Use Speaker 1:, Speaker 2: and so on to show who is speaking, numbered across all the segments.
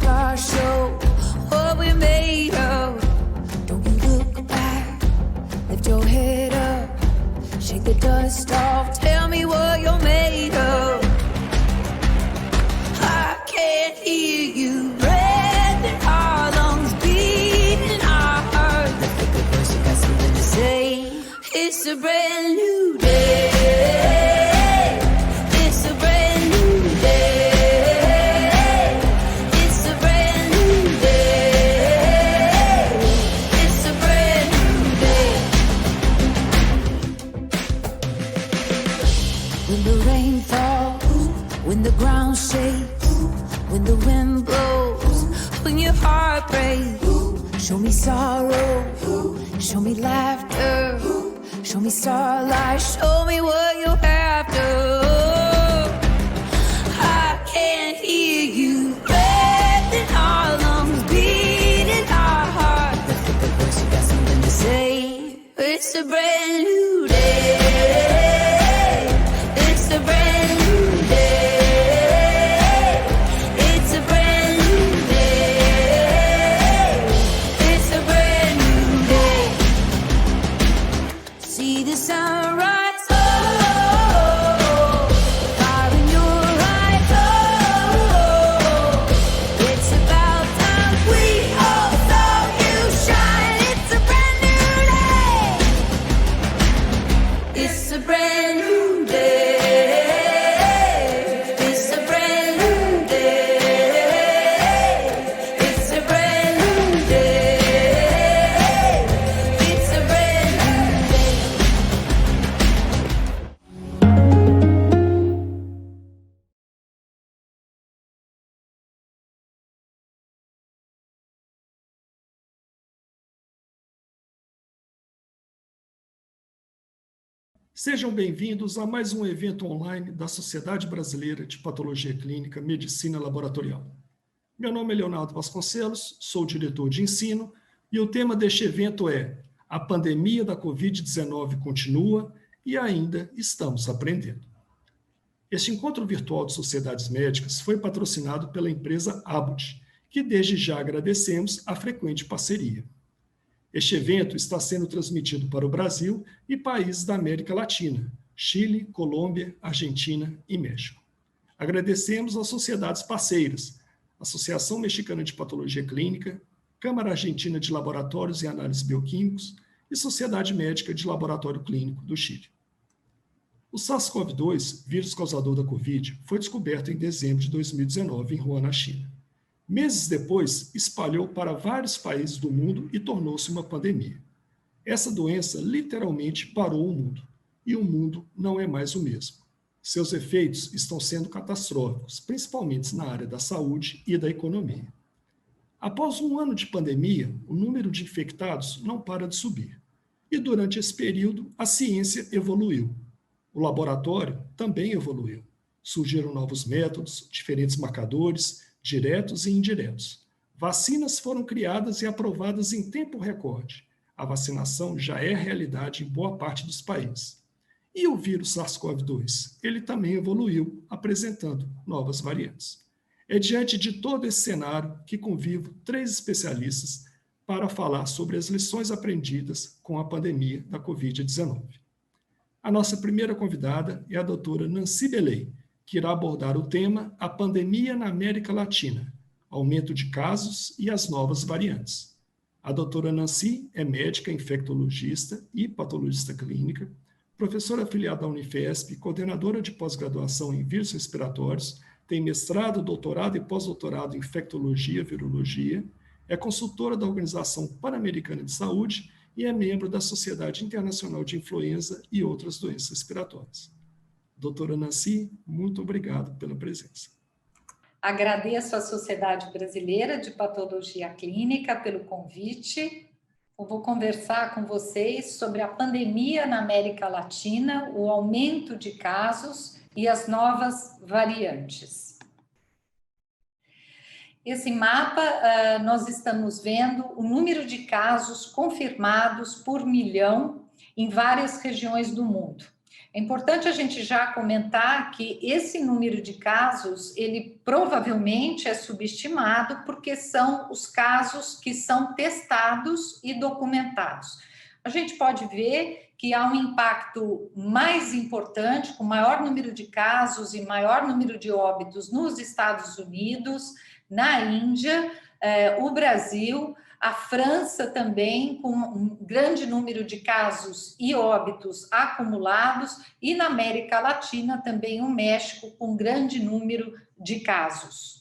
Speaker 1: stars show what we're made of. Don't you look back, lift your head up, shake the dust off, tell me what you're made of. I can't hear you breathing, our lungs beating, our heart. Let's take a verse, you got something to say. It's a brand new day. It's a brand new day. It's a brand new day. It's a brand new day. When the rain falls, when the ground shakes, when the wind blows, when your heart breaks, show me sorrow, show me laughter, show me starlight, show me what you're after. I can't hear you breathing, our lungs beating, our heart. Let's get the voice, you got something to say. It's a brand new day. It's a brand new day. It's a brand new day. It's a brand new day. See the sunrise, oh, fire in your eyes, oh, it's about time we all saw you shine. It's a brand new day. It's a brand new day. It's a brand new day. It's a brand new day. It's a brand new day.
Speaker 2: Sejam bem-vindos a mais um evento online da Sociedade Brasileira de Patologia Clínica Medicina Laboratorial. Meu nome é Leonardo Vasconcelos, sou diretor de ensino e o tema deste evento é A pandemia da Covid-19 continua e ainda estamos aprendendo. Este encontro virtual de sociedades médicas foi patrocinado pela empresa Abbott, que desde já agradecemos a frequente parceria. Este evento está sendo transmitido para o Brasil e países da América Latina, Chile, Colômbia, Argentina e México. Agradecemos às sociedades parceiras, Associação Mexicana de Patologia Clínica, Câmara Argentina de Laboratórios e Análises Bioquímicos e Sociedade Médica de Laboratório Clínico do Chile. O SARS-CoV-2, vírus causador da Covid, foi descoberto em dezembro de 2019 em Wuhan, na China. Meses depois, espalhou para vários países do mundo e tornou-se uma pandemia. Essa doença literalmente parou o mundo, e o mundo não é mais o mesmo. Seus efeitos estão sendo catastróficos, principalmente na área da saúde e da economia. Após um ano de pandemia, o número de infectados não para de subir. E durante esse período, a ciência evoluiu. O laboratório também evoluiu. Surgiram novos métodos, diferentes marcadores, diretos e indiretos. Vacinas foram criadas e aprovadas em tempo recorde. A vacinação já é realidade em boa parte dos países. E o vírus SARS-CoV-2? Ele também evoluiu, apresentando novas variantes. É diante de todo esse cenário que convivo 3 especialistas para falar sobre as lições aprendidas com a pandemia da Covid-19. A nossa primeira convidada é a doutora Nancy Belay, que irá abordar o tema A Pandemia na América Latina, aumento de casos e as novas variantes. A doutora Nancy é médica infectologista e patologista clínica, professora afiliada à Unifesp, coordenadora de pós-graduação em vírus respiratórios, tem mestrado, doutorado e pós-doutorado em infectologia e virologia, é consultora da Organização Pan-Americana de Saúde e é membro da Sociedade Internacional de Influenza e outras doenças respiratórias. Doutora Nancy, muito obrigado pela presença.
Speaker 3: Agradeço à Sociedade Brasileira de Patologia Clínica pelo convite. Eu vou conversar com vocês sobre a pandemia na América Latina, o aumento de casos e as novas variantes. Esse mapa, nós estamos vendo o número de casos confirmados por milhão em várias regiões do mundo. É importante a gente já comentar que esse número de casos, ele provavelmente é subestimado, porque são os casos que são testados e documentados. A gente pode ver que há um impacto mais importante, com maior número de casos e maior número de óbitos nos Estados Unidos, na Índia, o Brasil, a França também, com um grande número de casos e óbitos acumulados, e na América Latina também o México, com grande número de casos.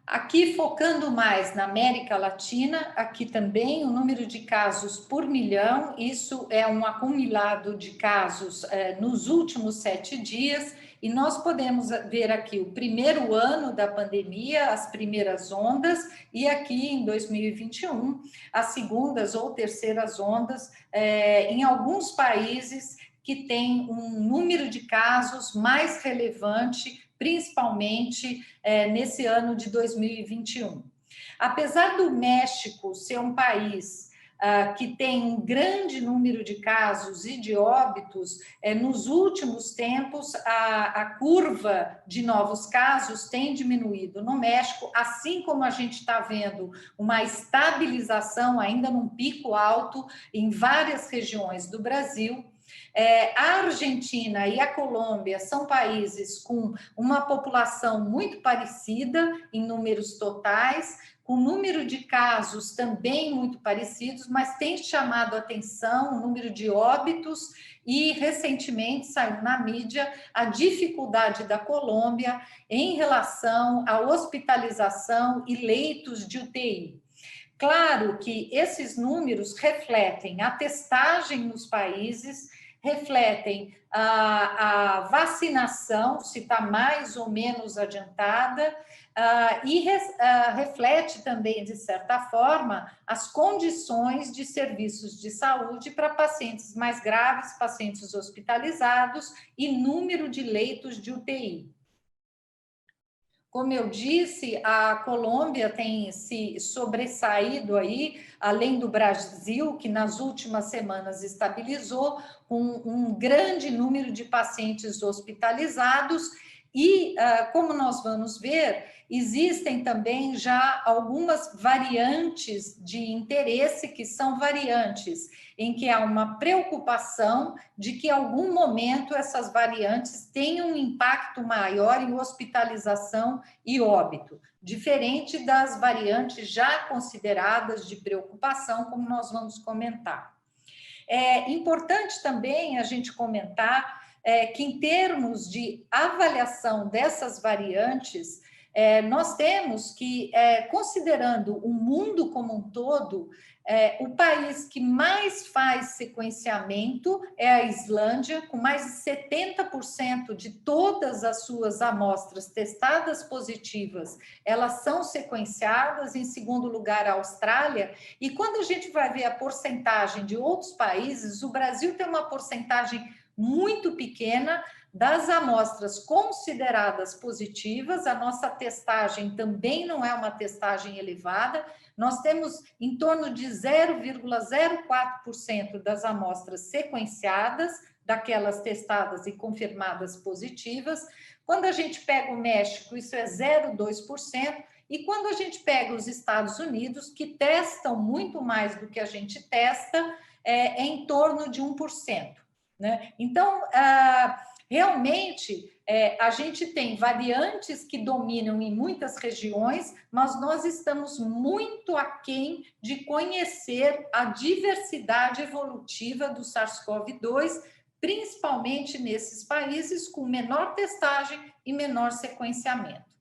Speaker 3: Aqui, focando mais na América Latina, aqui também o número de casos por milhão, isso é um acumulado de casos nos últimos 7 dias, e nós podemos ver aqui o primeiro ano da pandemia, as primeiras ondas, e aqui em 2021, as segundas ou terceiras ondas, em alguns países que têm um número de casos mais relevante, principalmente nesse ano de 2021. Apesar do México ser um país que tem um grande número de casos e de óbitos, nos últimos tempos a curva de novos casos tem diminuído no México, assim como a gente está vendo uma estabilização ainda num pico alto em várias regiões do Brasil. A Argentina e a Colômbia são países com uma população muito parecida em números totais, com número de casos também muito parecidos, mas tem chamado a atenção o número de óbitos e, recentemente, saiu na mídia a dificuldade da Colômbia em relação à hospitalização e leitos de UTI. Claro que esses números refletem a testagem nos países, refletem a vacinação, se está mais ou menos adiantada, e reflete também, de certa forma, as condições de serviços de saúde para pacientes mais graves, pacientes hospitalizados e número de leitos de UTI. Como eu disse, a Colômbia tem se sobressaído aí, além do Brasil, que nas últimas semanas estabilizou, com um grande número de pacientes hospitalizados. E, como nós vamos ver, existem também já algumas variantes de interesse, que são variantes em que há uma preocupação de que, em algum momento, essas variantes tenham um impacto maior em hospitalização e óbito, diferente das variantes já consideradas de preocupação, como nós vamos comentar. É importante também a gente comentar que, em termos de avaliação dessas variantes, nós temos que, considerando o mundo como um todo, o país que mais faz sequenciamento é a Islândia, com mais de 70% de todas as suas amostras testadas positivas, elas são sequenciadas. Em segundo lugar, a Austrália. E quando a gente vai ver a porcentagem de outros países, o Brasil tem uma porcentagem muito pequena das amostras consideradas positivas. A nossa testagem também não é uma testagem elevada. Nós temos em torno de 0,04% das amostras sequenciadas, daquelas testadas e confirmadas positivas. Quando a gente pega o México, isso é 0,2%. E quando a gente pega os Estados Unidos, que testam muito mais do que a gente testa, é em torno de 1%. Né? Então, realmente, a gente tem variantes que dominam em muitas regiões, mas nós estamos muito aquém de conhecer a diversidade evolutiva do SARS-CoV-2, principalmente nesses países com menor testagem e menor sequenciamento.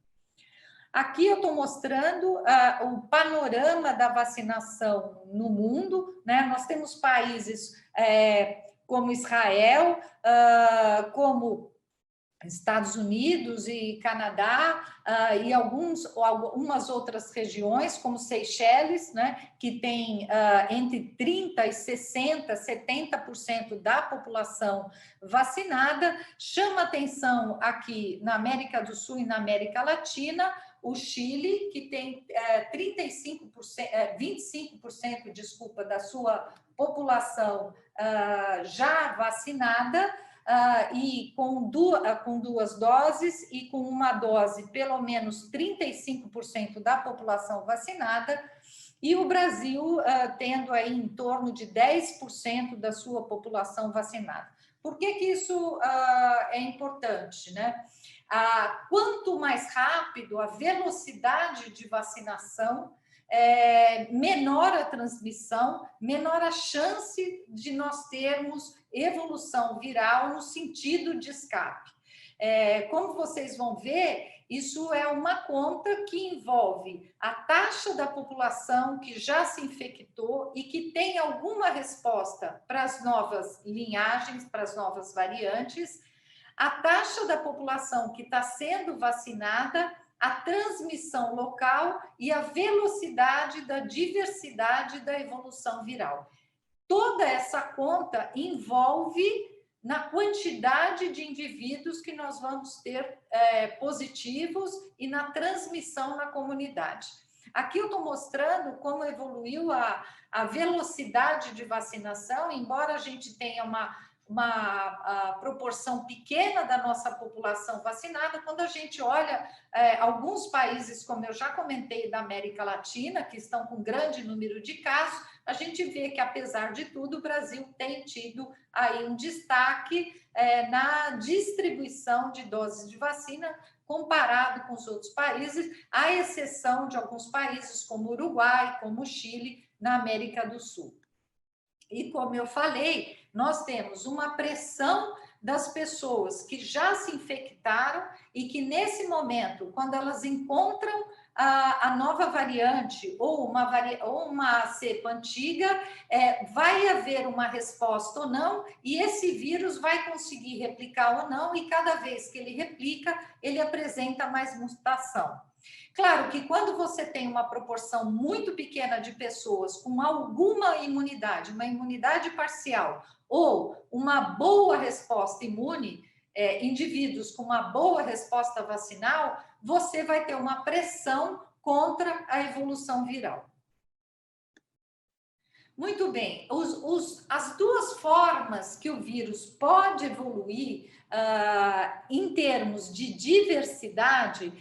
Speaker 3: Aqui eu estou mostrando o panorama da vacinação no mundo, né? Nós temos países como Israel, como Estados Unidos e Canadá, e algumas outras regiões, como Seychelles, né, que tem entre 30% e 60%, 70% da população vacinada. Chama atenção aqui na América do Sul e na América Latina o Chile, que tem 25%, desculpa, da sua população já vacinada, e com duas doses e com uma dose, pelo menos 35% da população vacinada, e o Brasil tendo aí em torno de 10% da sua população vacinada. Por que isso é importante, né? Quanto mais rápido a velocidade de vacinação, menor a transmissão, menor a chance de nós termos evolução viral no sentido de escape. Como vocês vão ver, isso é uma conta que envolve a taxa da população que já se infectou e que tem alguma resposta para as novas linhagens, para as novas variantes, a taxa da população que está sendo vacinada, a transmissão local e a velocidade da diversidade da evolução viral. Toda essa conta envolve na quantidade de indivíduos que nós vamos ter positivos e na transmissão na comunidade. Aqui eu estou mostrando como evoluiu a velocidade de vacinação, embora a gente tenha uma proporção pequena da nossa população vacinada, quando a gente olha alguns países, como eu já comentei, da América Latina, que estão com grande número de casos, a gente vê que, apesar de tudo, o Brasil tem tido aí um destaque na distribuição de doses de vacina comparado com os outros países, à exceção de alguns países como o Uruguai, como o Chile, na América do Sul. E, como eu falei, nós temos uma pressão das pessoas que já se infectaram e que, nesse momento, quando elas encontram a nova variante ou uma cepa antiga, vai haver uma resposta ou não, e esse vírus vai conseguir replicar ou não, e cada vez que ele replica, ele apresenta mais mutação. Claro que quando você tem uma proporção muito pequena de pessoas com alguma imunidade, uma imunidade parcial, ou uma boa resposta imune, indivíduos com uma boa resposta vacinal, você vai ter uma pressão contra a evolução viral. Muito bem, as duas formas que o vírus pode evoluir em termos de diversidade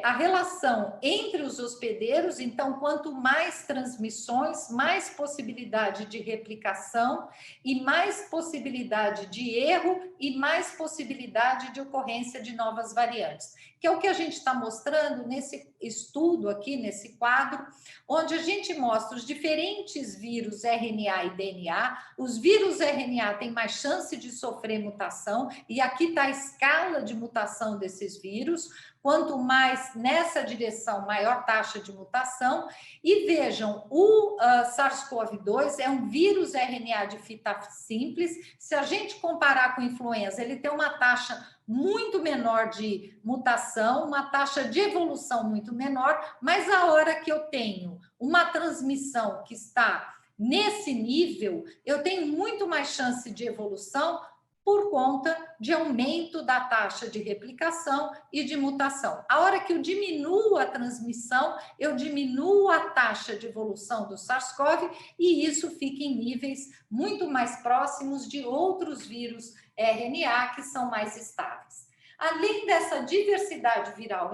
Speaker 3: a relação entre os hospedeiros. Então, quanto mais transmissões, mais possibilidade de replicação e mais possibilidade de erro e mais possibilidade de ocorrência de novas variantes, que é o que a gente está mostrando nesse estudo aqui, nesse quadro, onde a gente mostra os diferentes vírus RNA e DNA. Os vírus RNA têm mais chance de sofrer mutação, e aqui está a escala de mutação desses vírus. Quanto mais nessa direção, maior taxa de mutação. E vejam, o SARS-CoV-2 é um vírus RNA de fita simples. Se a gente comparar com influenza, ele tem uma taxa muito menor de mutação, uma taxa de evolução muito menor, mas a hora que eu tenho uma transmissão que está nesse nível, eu tenho muito mais chance de evolução por conta de aumento da taxa de replicação e de mutação. A hora que eu diminuo a transmissão, eu diminuo a taxa de evolução do SARS-CoV, e isso fica em níveis muito mais próximos de outros vírus RNA que são mais estáveis. Além dessa diversidade viral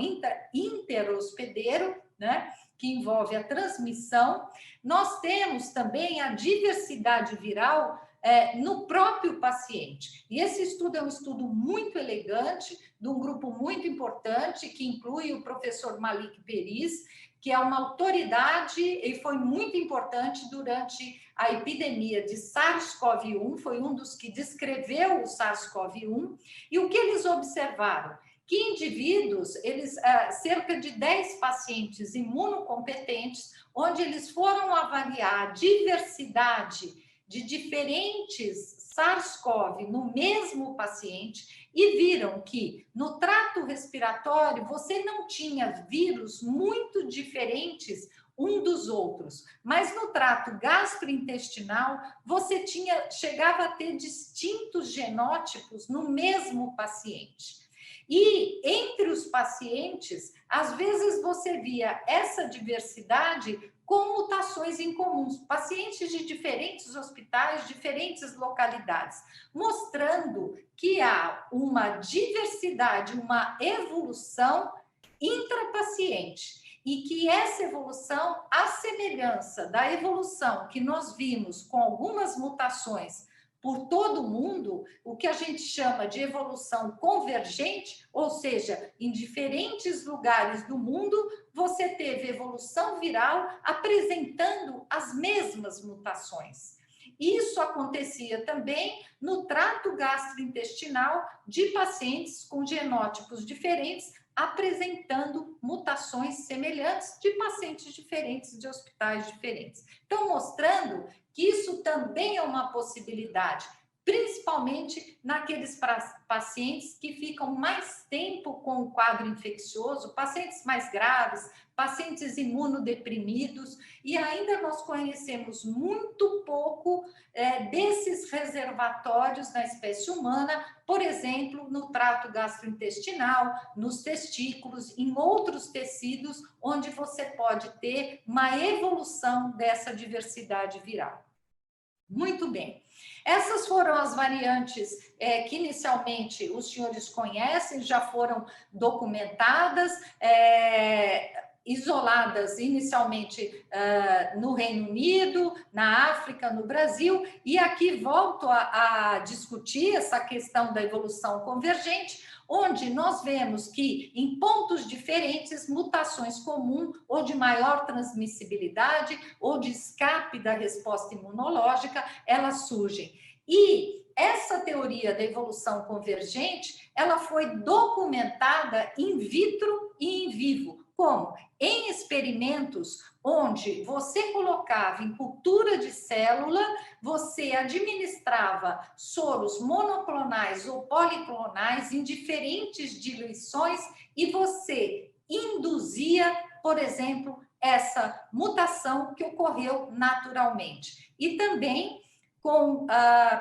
Speaker 3: interhospedeiro, né, que envolve a transmissão, nós temos também a diversidade viral no próprio paciente. E esse estudo é um estudo muito elegante, de um grupo muito importante, que inclui o professor Malik Periz, que é uma autoridade e foi muito importante durante a epidemia de SARS-CoV-1, foi um dos que descreveu o SARS-CoV-1, e o que eles observaram? Que indivíduos, cerca de 10 pacientes imunocompetentes, onde eles foram avaliar a diversidade de diferentes SARS-CoV no mesmo paciente, e viram que no trato respiratório você não tinha vírus muito diferentes um dos outros, mas no trato gastrointestinal você chegava a ter distintos genótipos no mesmo paciente. E entre os pacientes, às vezes você via essa diversidade com mutações incomuns, pacientes de diferentes hospitais, diferentes localidades, mostrando que há uma diversidade, uma evolução intrapaciente. E que essa evolução, à semelhança da evolução que nós vimos com algumas mutações por todo o mundo, o que a gente chama de evolução convergente, ou seja, em diferentes lugares do mundo, você teve evolução viral apresentando as mesmas mutações. Isso acontecia também no trato gastrointestinal de pacientes com genótipos diferentes, apresentando mutações semelhantes de pacientes diferentes, de hospitais diferentes. Então, mostrando que isso também é uma possibilidade, principalmente naqueles pacientes que ficam mais tempo com o quadro infeccioso, pacientes mais graves, pacientes imunodeprimidos, e ainda nós conhecemos muito pouco desses reservatórios na espécie humana, por exemplo, no trato gastrointestinal, nos testículos, em outros tecidos, onde você pode ter uma evolução dessa diversidade viral. Muito bem. Essas foram as variantes que inicialmente os senhores conhecem, já foram documentadas, isoladas inicialmente no Reino Unido, na África, no Brasil, e aqui volto a discutir essa questão da evolução convergente, onde nós vemos que em pontos diferentes, mutações comuns ou de maior transmissibilidade ou de escape da resposta imunológica, elas surgem. E essa teoria da evolução convergente, ela foi documentada in vitro e in vivo. Como? Em experimentos onde você colocava em cultura de célula, você administrava soros monoclonais ou policlonais em diferentes diluições e você induzia, por exemplo, essa mutação que ocorreu naturalmente. E também com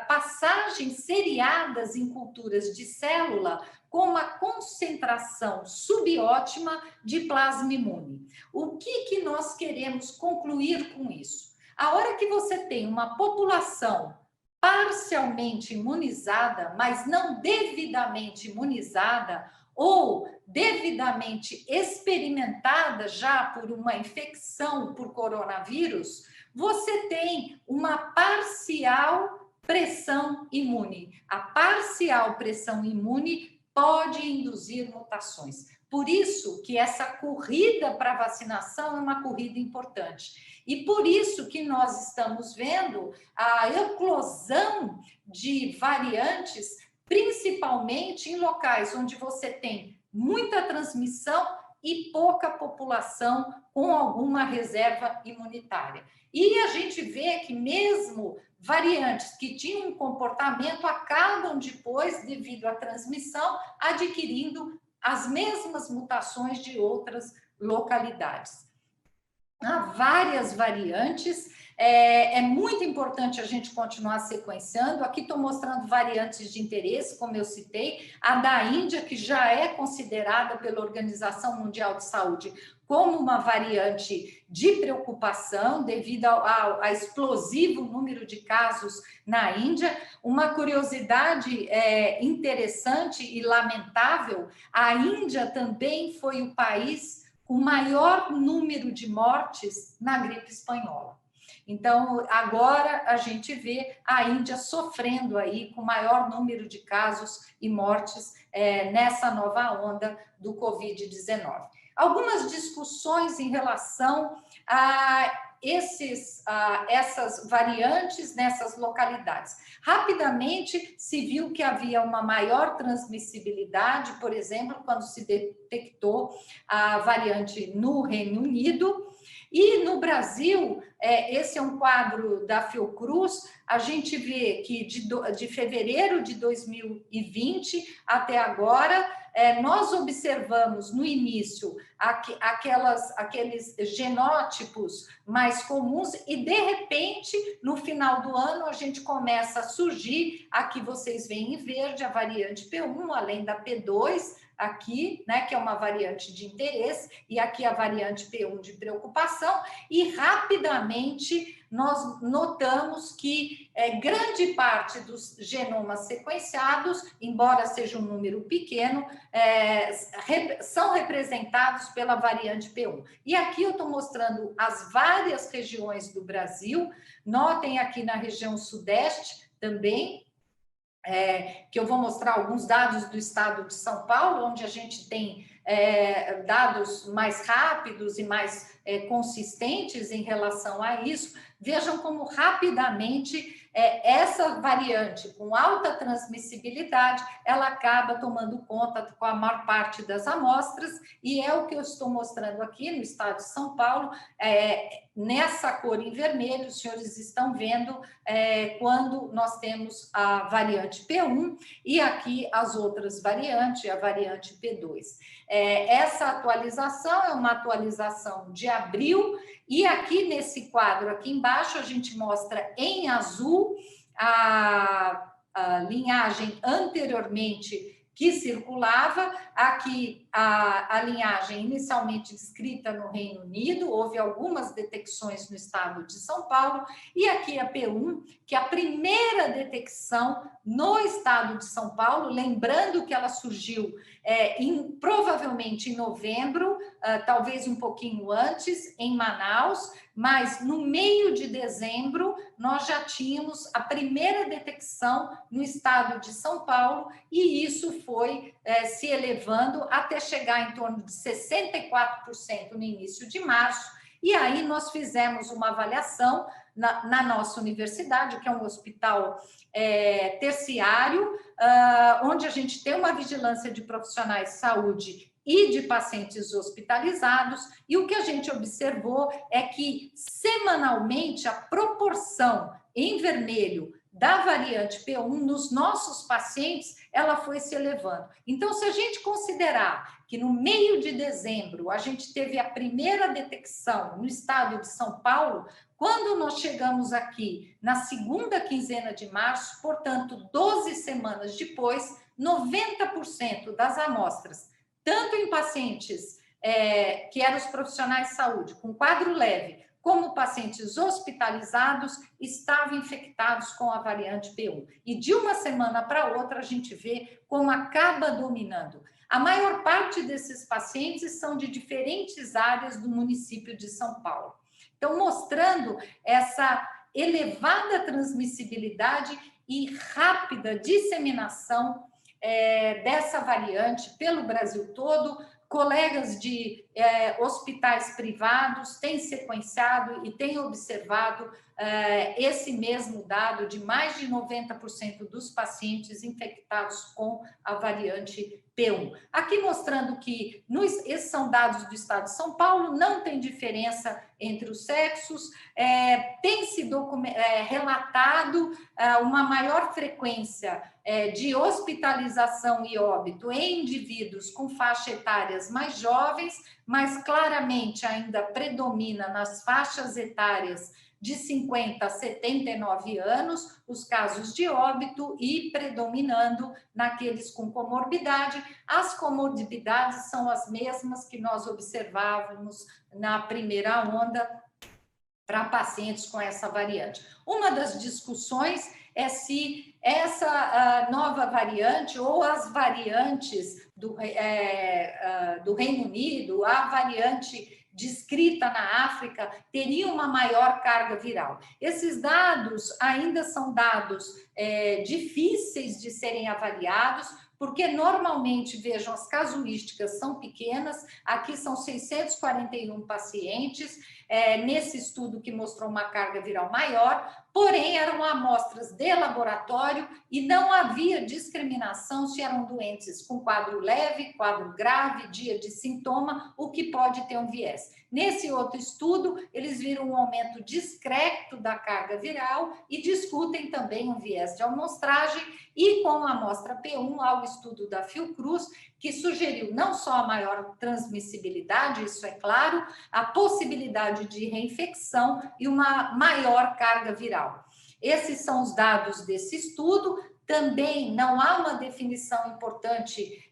Speaker 3: passagens seriadas em culturas de célula com uma concentração subótima de plasma imune. O que nós queremos concluir com isso? A hora que você tem uma população parcialmente imunizada, mas não devidamente imunizada, ou devidamente experimentada já por uma infecção por coronavírus, você tem uma parcial pressão imune. A parcial pressão imune pode induzir mutações. Por isso que essa corrida para vacinação é uma corrida importante. E por isso que nós estamos vendo a eclosão de variantes, principalmente em locais onde você tem muita transmissão e pouca população com alguma reserva imunitária. E a gente vê que mesmo variantes que tinham um comportamento acabam depois, devido à transmissão, adquirindo as mesmas mutações de outras localidades. Há várias variantes, é muito importante a gente continuar sequenciando. Aqui estou mostrando variantes de interesse, como eu citei, a da Índia, que já é considerada pela Organização Mundial de Saúde como uma variante de preocupação devido ao explosivo número de casos na Índia. Uma curiosidade interessante e lamentável, a Índia também foi o país com maior número de mortes na gripe espanhola. Então, agora a gente vê a Índia sofrendo aí com maior número de casos e mortes nessa nova onda do Covid-19. Algumas discussões em relação a essas variantes nessas localidades. Rapidamente se viu que havia uma maior transmissibilidade, por exemplo, quando se detectou a variante no Reino Unido. E no Brasil, esse é um quadro da Fiocruz, a gente vê que de fevereiro de 2020 até agora, nós observamos no início aqueles genótipos mais comuns e, de repente, no final do ano, a gente começa a surgir, aqui vocês veem em verde, a variante P1, além da P2, aqui, né, que é uma variante de interesse, e aqui a variante P1 de preocupação, e rapidamente nós notamos que grande parte dos genomas sequenciados, embora seja um número pequeno, são representados pela variante P1. E aqui eu estou mostrando as várias regiões do Brasil, notem aqui na região sudeste também, que eu vou mostrar alguns dados do estado de São Paulo, onde a gente tem dados mais rápidos e mais consistentes em relação a isso. Vejam como rapidamente essa variante com alta transmissibilidade, ela acaba tomando conta com a maior parte das amostras, e é o que eu estou mostrando aqui no estado de São Paulo, nessa cor em vermelho, os senhores estão vendo quando nós temos a variante P1 e aqui as outras variantes, a variante P2. Essa atualização é uma atualização de abril, e aqui nesse quadro aqui embaixo a gente mostra em azul a linhagem anteriormente que circulava, aqui a linhagem inicialmente descrita no Reino Unido, houve algumas detecções no estado de São Paulo, e aqui a P1, que é a primeira detecção no estado de São Paulo, lembrando que ela surgiu provavelmente em novembro, talvez um pouquinho antes, em Manaus, mas no meio de dezembro nós já tínhamos a primeira detecção no estado de São Paulo, e isso foi se elevando até chegar em torno de 64% no início de março, e aí nós fizemos uma avaliação na nossa universidade, que é um hospital terciário, onde a gente tem uma vigilância de profissionais de saúde e de pacientes hospitalizados, e o que a gente observou é que, semanalmente, a proporção em vermelho da variante P1 nos nossos pacientes, ela foi se elevando. Então, se a gente considerar que no meio de dezembro a gente teve a primeira detecção no estado de São Paulo, quando nós chegamos aqui na segunda quinzena de março, portanto, 12 semanas depois, 90% das amostras, tanto em pacientes que eram os profissionais de saúde com quadro leve, como pacientes hospitalizados, estavam infectados com a variante P1. E de uma semana para outra, a gente vê como acaba dominando. A maior parte desses pacientes são de diferentes áreas do município de São Paulo. Então, mostrando essa elevada transmissibilidade e rápida disseminação dessa variante pelo Brasil todo. Colegas de hospitais privados têm sequenciado e têm observado esse mesmo dado de mais de 90% dos pacientes infectados com a variante P1. Aqui mostrando que esses são dados do estado de São Paulo, não tem diferença entre os sexos, tem se relatado uma maior frequência de hospitalização e óbito em indivíduos com faixa etárias mais jovens, mas claramente ainda predomina nas faixas etárias de 50 a 79 anos, os casos de óbito, e predominando naqueles com comorbidade. As comorbidades são as mesmas que nós observávamos na primeira onda para pacientes com essa variante. Uma das discussões é se essa nova variante ou as variantes do Reino Unido, a variante descrita na África, teria uma maior carga viral. Esses dados ainda são dados difíceis de serem avaliados, porque normalmente, vejam, as casuísticas são pequenas, aqui são 641 pacientes, nesse estudo que mostrou uma carga viral maior, porém eram amostras de laboratório e não havia discriminação se eram doentes com quadro leve, quadro grave, dia de sintoma, o que pode ter um viés. Nesse outro estudo, eles viram um aumento discreto da carga viral e discutem também um viés de amostragem, e com a amostra P1, há o estudo da Fiocruz, que sugeriu não só a maior transmissibilidade, isso é claro, a possibilidade de reinfecção e uma maior carga viral. Esses são os dados desse estudo. também não há uma definição importante,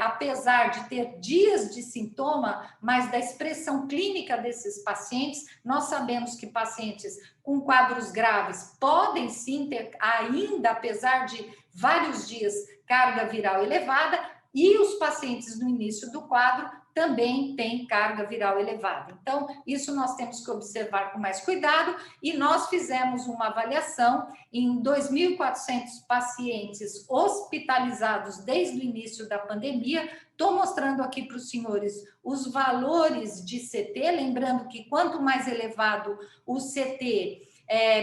Speaker 3: apesar de ter dias de sintoma, mas da expressão clínica desses pacientes. Nós sabemos que pacientes com quadros graves podem sim ter ainda, apesar de vários dias, carga viral elevada, e os pacientes no início do quadro também têm carga viral elevada. Então, isso nós temos que observar com mais cuidado, e nós fizemos uma avaliação em 2.400 pacientes hospitalizados desde o início da pandemia. Estou mostrando aqui para os senhores os valores de CT, lembrando que quanto mais elevado o CT,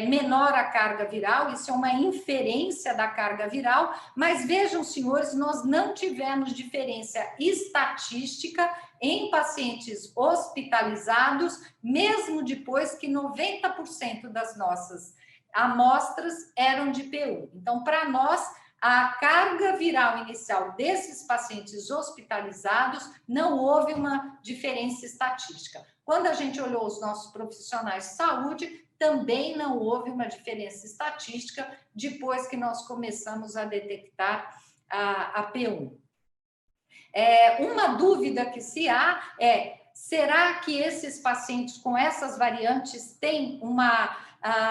Speaker 3: menor a carga viral, isso é uma inferência da carga viral, mas vejam, senhores, nós não tivemos diferença estatística em pacientes hospitalizados, mesmo depois que 90% das nossas amostras eram de PU. Então, para nós, a carga viral inicial desses pacientes hospitalizados não houve uma diferença estatística. Quando a gente olhou os nossos profissionais de saúde, também não houve uma diferença estatística depois que nós começamos a detectar a P1. Uma dúvida que se há é: será que esses pacientes com essas variantes têm uma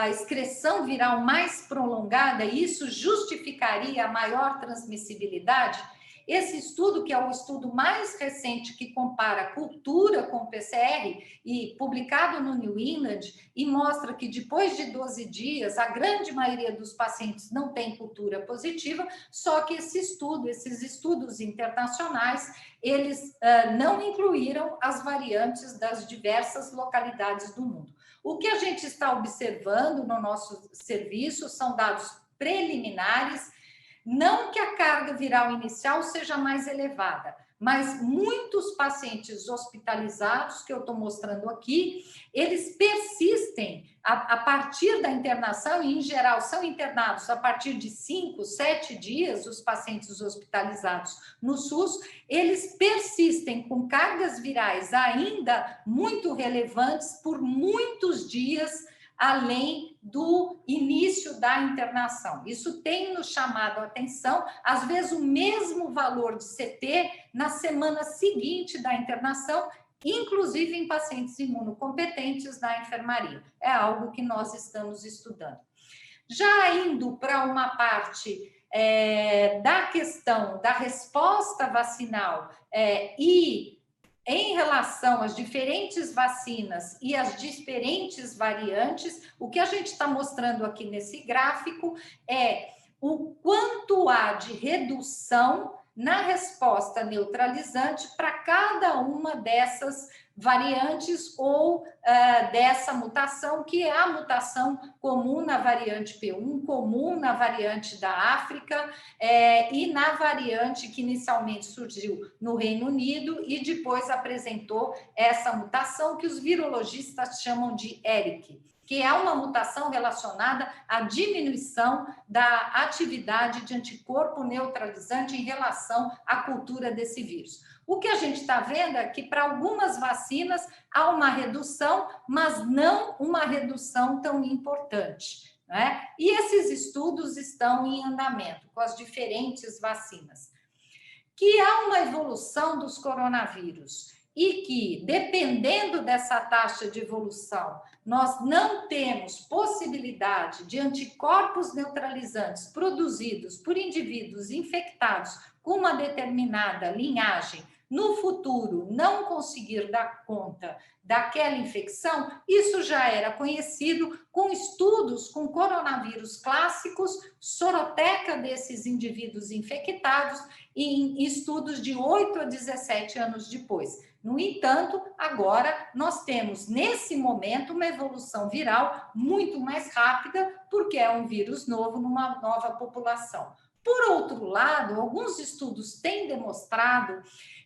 Speaker 3: excreção viral mais prolongada e isso justificaria a maior transmissibilidade? Esse estudo, que é o estudo mais recente que compara cultura com PCR, e publicado no New England, e mostra que depois de 12 dias, a grande maioria dos pacientes não tem cultura positiva, só que esses estudos internacionais, eles não incluíram as variantes das diversas localidades do mundo. O que a gente está observando no nosso serviço são dados preliminares. Não que a carga viral inicial seja mais elevada, mas muitos pacientes hospitalizados, que eu estou mostrando aqui, eles persistem a partir da internação, e em geral são internados a partir de 5, 7 dias, os pacientes hospitalizados no SUS, eles persistem com cargas virais ainda muito relevantes por muitos dias, além do início da internação. Isso tem nos chamado a atenção, às vezes o mesmo valor de CT na semana seguinte da internação, inclusive em pacientes imunocompetentes da enfermaria. É algo que nós estamos estudando. Já indo para uma parte da questão da resposta vacinal e em relação às diferentes vacinas e às diferentes variantes, o que a gente está mostrando aqui nesse gráfico é o quanto há de redução na resposta neutralizante para cada uma dessas variantes ou dessa mutação, que é a mutação comum na variante P1, comum na variante da África e na variante que inicialmente surgiu no Reino Unido e depois apresentou essa mutação que os virologistas chamam de ERIC, que é uma mutação relacionada à diminuição da atividade de anticorpo neutralizante em relação à cultura desse vírus. O que a gente está vendo é que para algumas vacinas há uma redução, mas não uma redução tão importante, né? E esses estudos estão em andamento com as diferentes vacinas. Que há uma evolução dos coronavírus e que, dependendo dessa taxa de evolução, nós não temos possibilidade de anticorpos neutralizantes produzidos por indivíduos infectados com uma determinada linhagem no futuro não conseguir dar conta daquela infecção, isso já era conhecido com estudos com coronavírus clássicos, soroteca desses indivíduos infectados, em estudos de 8 a 17 anos depois. No entanto, agora nós temos, nesse momento, uma evolução viral muito mais rápida, porque é um vírus novo numa nova população. Por outro lado, alguns estudos têm demonstrado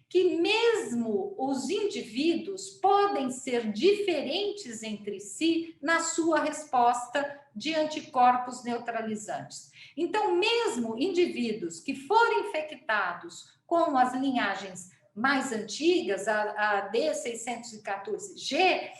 Speaker 3: que mesmo os indivíduos podem ser diferentes entre si na sua resposta de anticorpos neutralizantes. Então, mesmo indivíduos que forem infectados com as linhagens mais antigas, a D614G,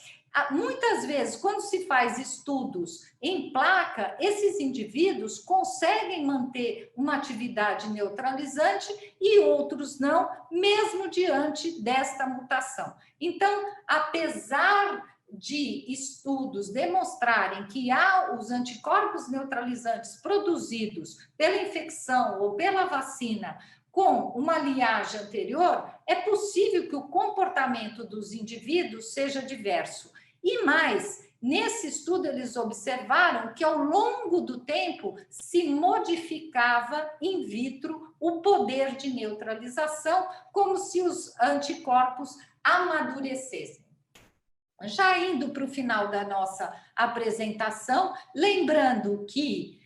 Speaker 3: Muitas vezes, quando se faz estudos em placa, esses indivíduos conseguem manter uma atividade neutralizante e outros não, mesmo diante desta mutação. Então, apesar de estudos demonstrarem que há os anticorpos neutralizantes produzidos pela infecção ou pela vacina com uma liagem anterior, é possível que o comportamento dos indivíduos seja diverso. E mais, nesse estudo eles observaram que ao longo do tempo se modificava in vitro o poder de neutralização, como se os anticorpos amadurecessem. Já indo para o final da nossa apresentação, lembrando que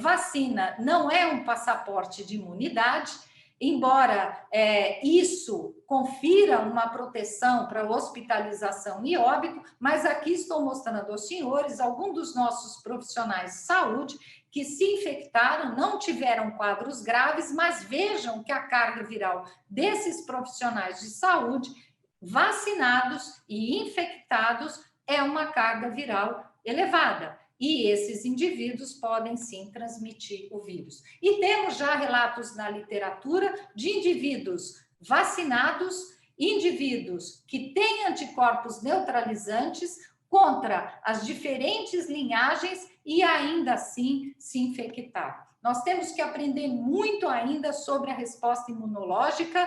Speaker 3: vacina não é um passaporte de imunidade, embora isso confira uma proteção para hospitalização e óbito, mas aqui estou mostrando aos senhores alguns dos nossos profissionais de saúde que se infectaram, não tiveram quadros graves, mas vejam que a carga viral desses profissionais de saúde vacinados e infectados é uma carga viral elevada. E esses indivíduos podem, sim, transmitir o vírus. E temos já relatos na literatura de indivíduos vacinados, indivíduos que têm anticorpos neutralizantes contra as diferentes linhagens e ainda assim se infectaram. Nós temos que aprender muito ainda sobre a resposta imunológica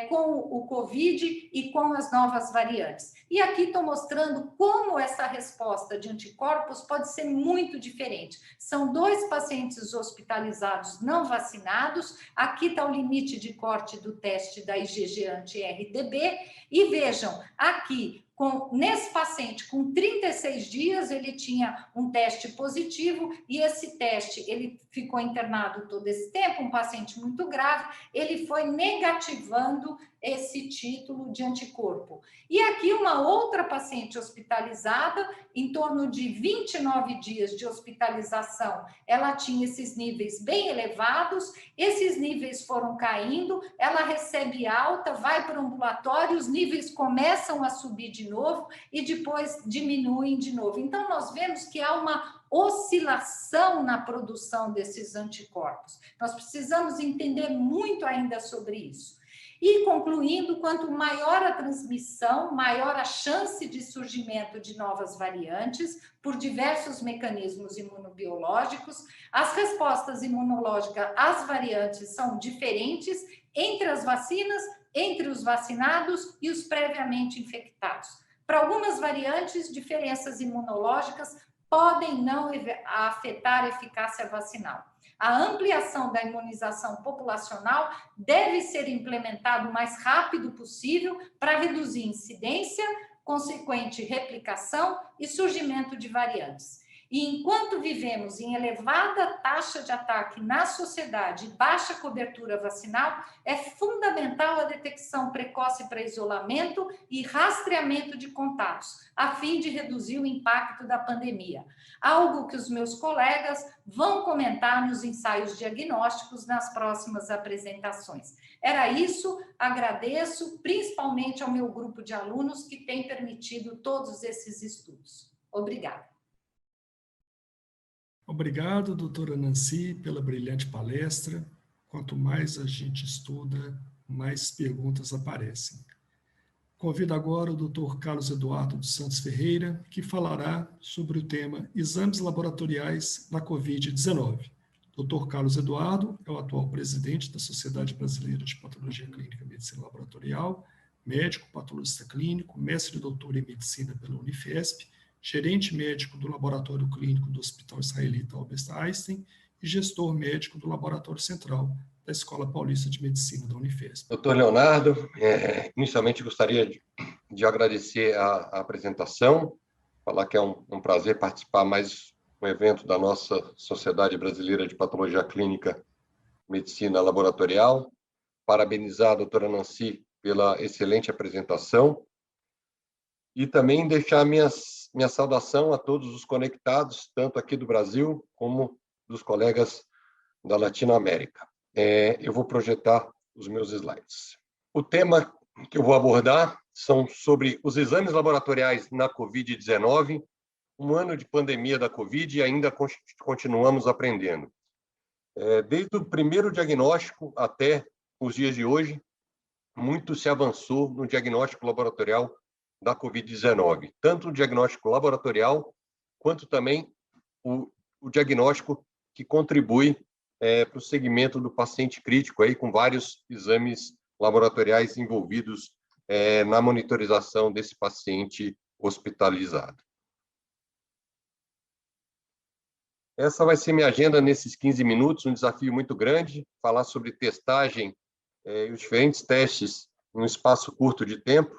Speaker 3: com o Covid e com as novas variantes. E aqui estou mostrando como essa resposta de anticorpos pode ser muito diferente. São 2 pacientes hospitalizados não vacinados, aqui está o limite de corte do teste da IgG anti-RDB, e vejam, aqui, nesse paciente com 36 dias, ele tinha um teste positivo e esse teste, ele ficou internado todo esse tempo, um paciente muito grave, ele foi negativando esse título de anticorpo. E aqui uma outra paciente hospitalizada, em torno de 29 dias de hospitalização, ela tinha esses níveis bem elevados, esses níveis foram caindo, ela recebe alta, vai para o ambulatório, os níveis começam a subir de novo e depois diminuem de novo. Então, nós vemos que há uma oscilação na produção desses anticorpos. Nós precisamos entender muito ainda sobre isso. E, concluindo, quanto maior a transmissão, maior a chance de surgimento de novas variantes por diversos mecanismos imunobiológicos. As respostas imunológicas às variantes são diferentes entre as vacinas, entre os vacinados e os previamente infectados. Para algumas variantes, diferenças imunológicas podem não afetar a eficácia vacinal. A ampliação da imunização populacional deve ser implementada o mais rápido possível para reduzir incidência, consequente replicação e surgimento de variantes. E enquanto vivemos em elevada taxa de ataque na sociedade e baixa cobertura vacinal, é fundamental a detecção precoce para isolamento e rastreamento de contatos, a fim de reduzir o impacto da pandemia. Algo que os meus colegas vão comentar nos ensaios diagnósticos nas próximas apresentações. Era isso, agradeço principalmente ao meu grupo de alunos que tem permitido todos esses estudos. Obrigada.
Speaker 2: Obrigado, doutora Nancy, pela brilhante palestra. Quanto mais a gente estuda, mais perguntas aparecem. Convido agora o doutor Carlos Eduardo dos Santos Ferreira, que falará sobre o tema Exames Laboratoriais da Covid-19. Dr. Carlos Eduardo é o atual presidente da Sociedade Brasileira de Patologia Clínica e Medicina Laboratorial, médico, patologista clínico, mestre e doutor em medicina pela Unifesp, gerente médico do Laboratório Clínico do Hospital Israelita Albert Einstein e gestor médico do Laboratório Central da Escola Paulista de Medicina da Unifesp.
Speaker 4: Doutor Leonardo, inicialmente gostaria de agradecer a apresentação, falar que é um prazer participar mais um evento da nossa Sociedade Brasileira de Patologia Clínica e Medicina Laboratorial, parabenizar a doutora Nancy pela excelente apresentação e também deixar minha saudação a todos os conectados, tanto aqui do Brasil como dos colegas da Latinoamérica. Eu vou projetar os meus slides. O tema que eu vou abordar são sobre os exames laboratoriais na Covid-19, um ano de pandemia da Covid e ainda continuamos aprendendo. Desde o primeiro diagnóstico até os dias de hoje, muito se avançou no diagnóstico laboratorial da Covid-19, tanto o diagnóstico laboratorial, quanto também o diagnóstico que contribui para o segmento do paciente crítico, aí, com vários exames laboratoriais envolvidos na monitorização desse paciente hospitalizado. Essa vai ser minha agenda nesses 15 minutos, um desafio muito grande, falar sobre testagem e os diferentes testes em um espaço curto de tempo.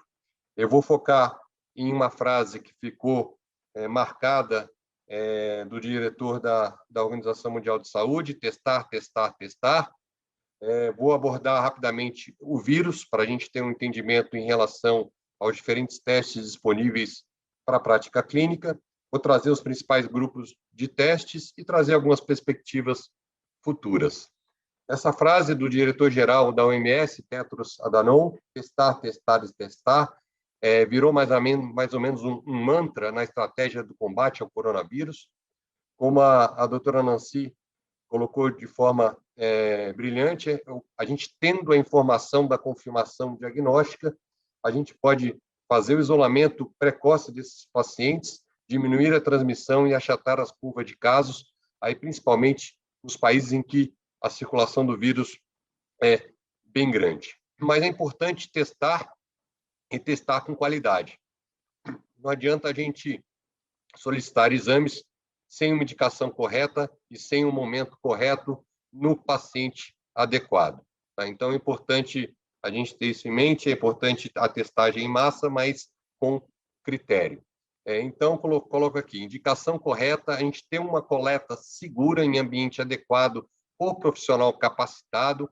Speaker 4: Eu vou focar em uma frase que ficou marcada do diretor da Organização Mundial de Saúde: testar, testar, testar. Vou abordar rapidamente o vírus, para a gente ter um entendimento em relação aos diferentes testes disponíveis para a prática clínica. Vou trazer os principais grupos de testes e trazer algumas perspectivas futuras. Essa frase do diretor-geral da OMS, Tedros Adhanom, testar, testar e testar, virou mais ou menos um mantra na estratégia do combate ao coronavírus. Como a doutora Nancy colocou de forma brilhante, a gente tendo a informação da confirmação diagnóstica, a gente pode fazer o isolamento precoce desses pacientes, diminuir a transmissão e achatar as curvas de casos, aí principalmente nos países em que a circulação do vírus é bem grande. Mas é importante testar e testar com qualidade. Não adianta a gente solicitar exames sem uma indicação correta e sem um momento correto no paciente adequado. Tá? Então, é importante a gente ter isso em mente, é importante a testagem em massa, mas com critério. Então, coloco aqui, indicação correta, a gente ter uma coleta segura em ambiente adequado por profissional capacitado,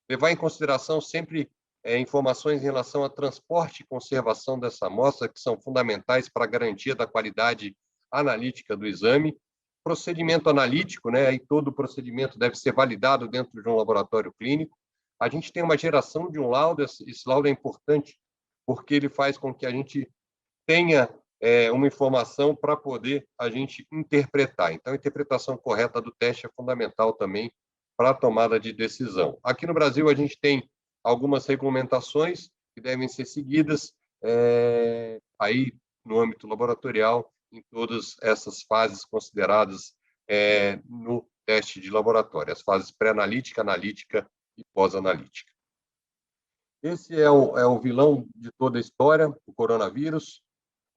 Speaker 4: levar em consideração sempre informações em relação ao transporte e conservação dessa amostra, que são fundamentais para a garantia da qualidade analítica do exame. Procedimento analítico, né? E todo o procedimento deve ser validado dentro de um laboratório clínico. A gente tem uma geração de um laudo, esse laudo é importante porque ele faz com que a gente tenha uma informação para poder a gente interpretar. Então, a interpretação correta do teste é fundamental também para a tomada de decisão. Aqui no Brasil, a gente tem algumas regulamentações que devem ser seguidas aí no âmbito laboratorial, em todas essas fases consideradas no teste de laboratório, as fases pré-analítica, analítica e pós-analítica. Esse é o vilão de toda a história, o coronavírus.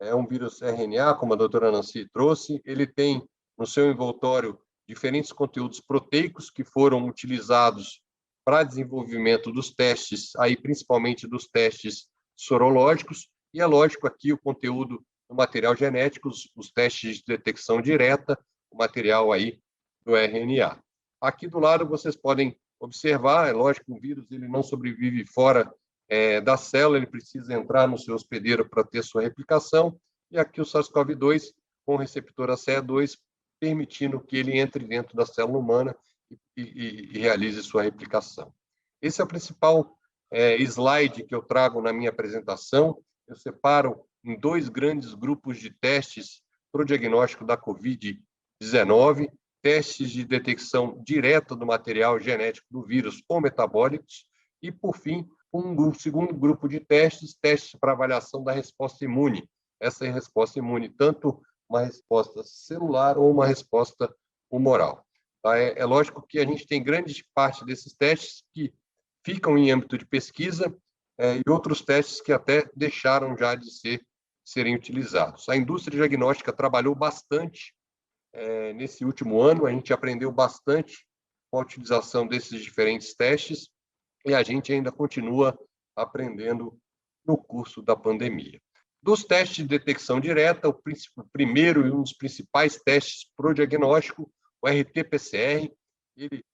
Speaker 4: É um vírus RNA, como a doutora Nancy trouxe. Ele tem no seu envoltório diferentes conteúdos proteicos que foram utilizados para desenvolvimento dos testes, aí principalmente dos testes sorológicos, e é lógico aqui o conteúdo do material genético, os testes de detecção direta, o material aí do RNA. Aqui do lado vocês podem observar, é lógico que o vírus ele não sobrevive fora da célula, ele precisa entrar no seu hospedeiro para ter sua replicação, e aqui o SARS-CoV-2 com o receptor ACE2, permitindo que ele entre dentro da célula humana e realize sua replicação. Esse é o principal slide que eu trago na minha apresentação. Eu separo em dois grandes grupos de testes para o diagnóstico da Covid-19, testes de detecção direta do material genético do vírus ou metabólicos, e, por fim, um segundo grupo de testes para avaliação da resposta imune. Essa é a resposta imune, tanto uma resposta celular ou uma resposta humoral. Tá? É lógico que a gente tem grande parte desses testes que ficam em âmbito de pesquisa e outros testes que até deixaram já de serem utilizados. A indústria diagnóstica trabalhou bastante nesse último ano, a gente aprendeu bastante com a utilização desses diferentes testes e a gente ainda continua aprendendo no curso da pandemia. Dos testes de detecção direta, o primeiro e um dos principais testes para o diagnóstico, o RT-PCR, ele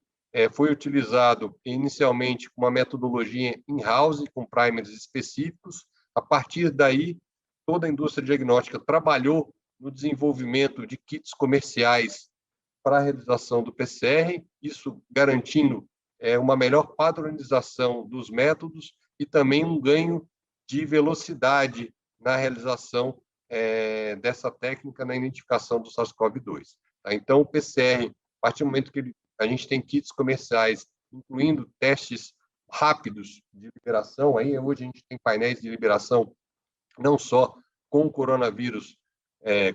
Speaker 4: foi utilizado inicialmente com uma metodologia in-house, com primers específicos. A partir daí, toda a indústria diagnóstica trabalhou no desenvolvimento de kits comerciais para a realização do PCR, isso garantindo uma melhor padronização dos métodos e também um ganho de velocidade na realização dessa técnica na identificação do SARS-CoV-2. Tá? Então, o PCR, a partir do momento que a gente tem kits comerciais, incluindo testes rápidos de liberação, aí hoje a gente tem painéis de liberação não só com o coronavírus,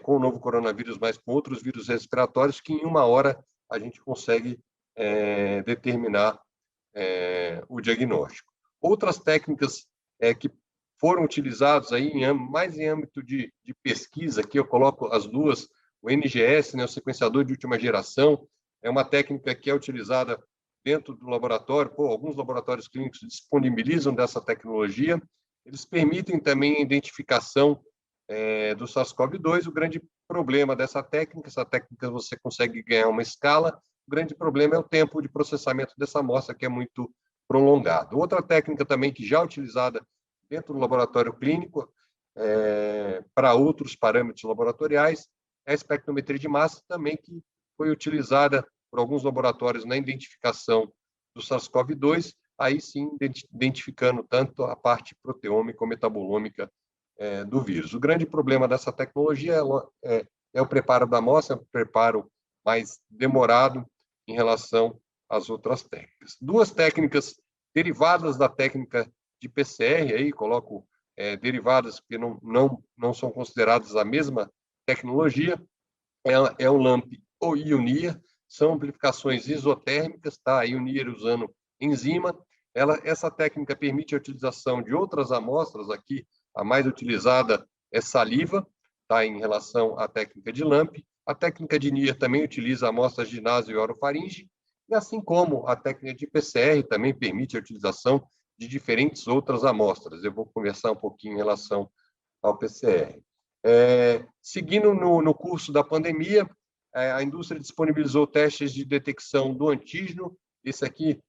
Speaker 4: com o novo coronavírus, mas com outros vírus respiratórios, que em 1 hora a gente consegue determinar o diagnóstico. Outras técnicas que foram utilizadas aí mais em âmbito de pesquisa, aqui eu coloco as duas, o NGS, né, o sequenciador de última geração, é uma técnica que é utilizada dentro do laboratório, alguns laboratórios clínicos disponibilizam dessa tecnologia, eles permitem também a identificação do SARS-CoV-2. O grande problema dessa técnica, essa técnica você consegue ganhar uma escala, o grande problema é o tempo de processamento dessa amostra, que é muito prolongado. Outra técnica também que já é utilizada dentro do laboratório clínico, para outros parâmetros laboratoriais, é a espectrometria de massa, também que foi utilizada por alguns laboratórios na identificação do SARS-CoV-2, aí sim identificando tanto a parte proteômica ou metabolômica do vírus. O grande problema dessa tecnologia é o preparo da amostra, é um preparo mais demorado em relação às outras técnicas. Duas técnicas derivadas da técnica de PCR, aí coloco derivadas que não são consideradas a mesma tecnologia, é o LAMP ou IONIA, são amplificações isotérmicas, tá? A IONIA usando enzima. Essa técnica permite a utilização de outras amostras, aqui a mais utilizada é saliva, tá? Em relação à técnica de LAMP. A técnica de NIA também utiliza amostras de naso e orofaringe, e assim como a técnica de PCR também permite a utilização de diferentes outras amostras. Eu vou conversar um pouquinho em relação ao PCR. Seguindo no curso da pandemia, a indústria disponibilizou testes de detecção do antígeno, esse aqui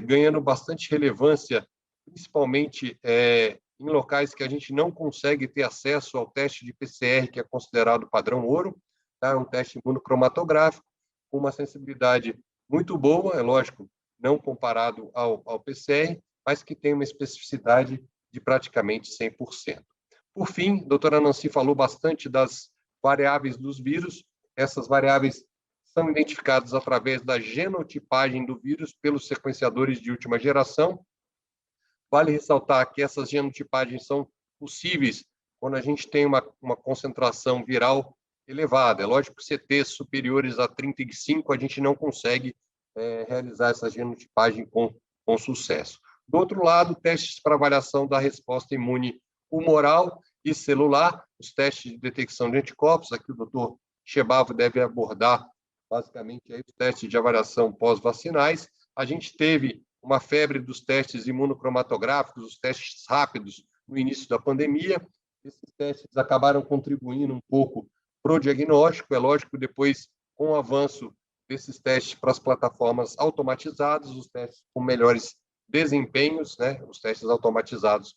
Speaker 4: ganhando bastante relevância, principalmente em locais que a gente não consegue ter acesso ao teste de PCR, que é considerado padrão ouro, tá? É um teste imunocromatográfico, com uma sensibilidade muito boa, é lógico, não comparado ao PCR, mas que tem uma especificidade de praticamente 100%. Por fim, a doutora Nancy falou bastante das variáveis dos vírus. Essas variáveis são identificadas através da genotipagem do vírus pelos sequenciadores de última geração. Vale ressaltar que essas genotipagens são possíveis quando a gente tem uma concentração viral elevada. É lógico que CTs superiores a 35 a gente não consegue realizar essa genotipagem com sucesso. Do outro lado, testes para avaliação da resposta imune humoral e celular, os testes de detecção de anticorpos, aqui o doutor Chebavo deve abordar basicamente aí os testes de avaliação pós-vacinais. A gente teve uma febre dos testes imunocromatográficos, os testes rápidos no início da pandemia. Esses testes acabaram contribuindo um pouco para o diagnóstico. É lógico, depois, com o avanço desses testes para as plataformas automatizadas, os testes com melhores desempenhos, né? Os testes automatizados,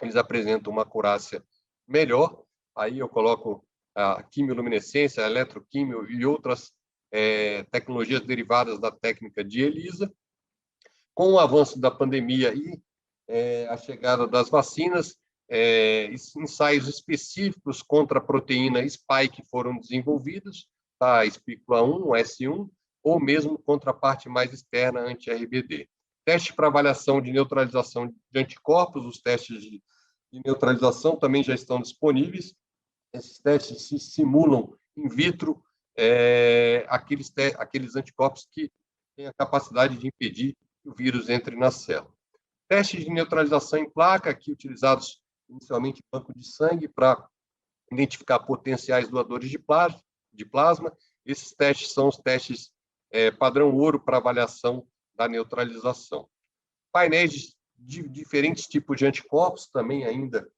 Speaker 4: eles apresentam uma acurácia melhor. Aí eu coloco a quimiluminescência, a eletroquímio e outras tecnologias derivadas da técnica de ELISA. Com o avanço da pandemia e a chegada das vacinas, ensaios específicos contra a proteína spike foram desenvolvidos, tá? Espícula 1, S1, ou mesmo contra a parte mais externa anti-RBD. Teste para avaliação de neutralização de anticorpos, os testes de neutralização também já estão disponíveis. Esses testes se simulam in vitro aqueles anticorpos que têm a capacidade de impedir que o vírus entre na célula. Testes de neutralização em placa, aqui utilizados inicialmente em banco de sangue para identificar potenciais doadores de plasma. Esses testes são os testes padrão ouro para avaliação da neutralização. Painéis de diferentes tipos de anticorpos, também ainda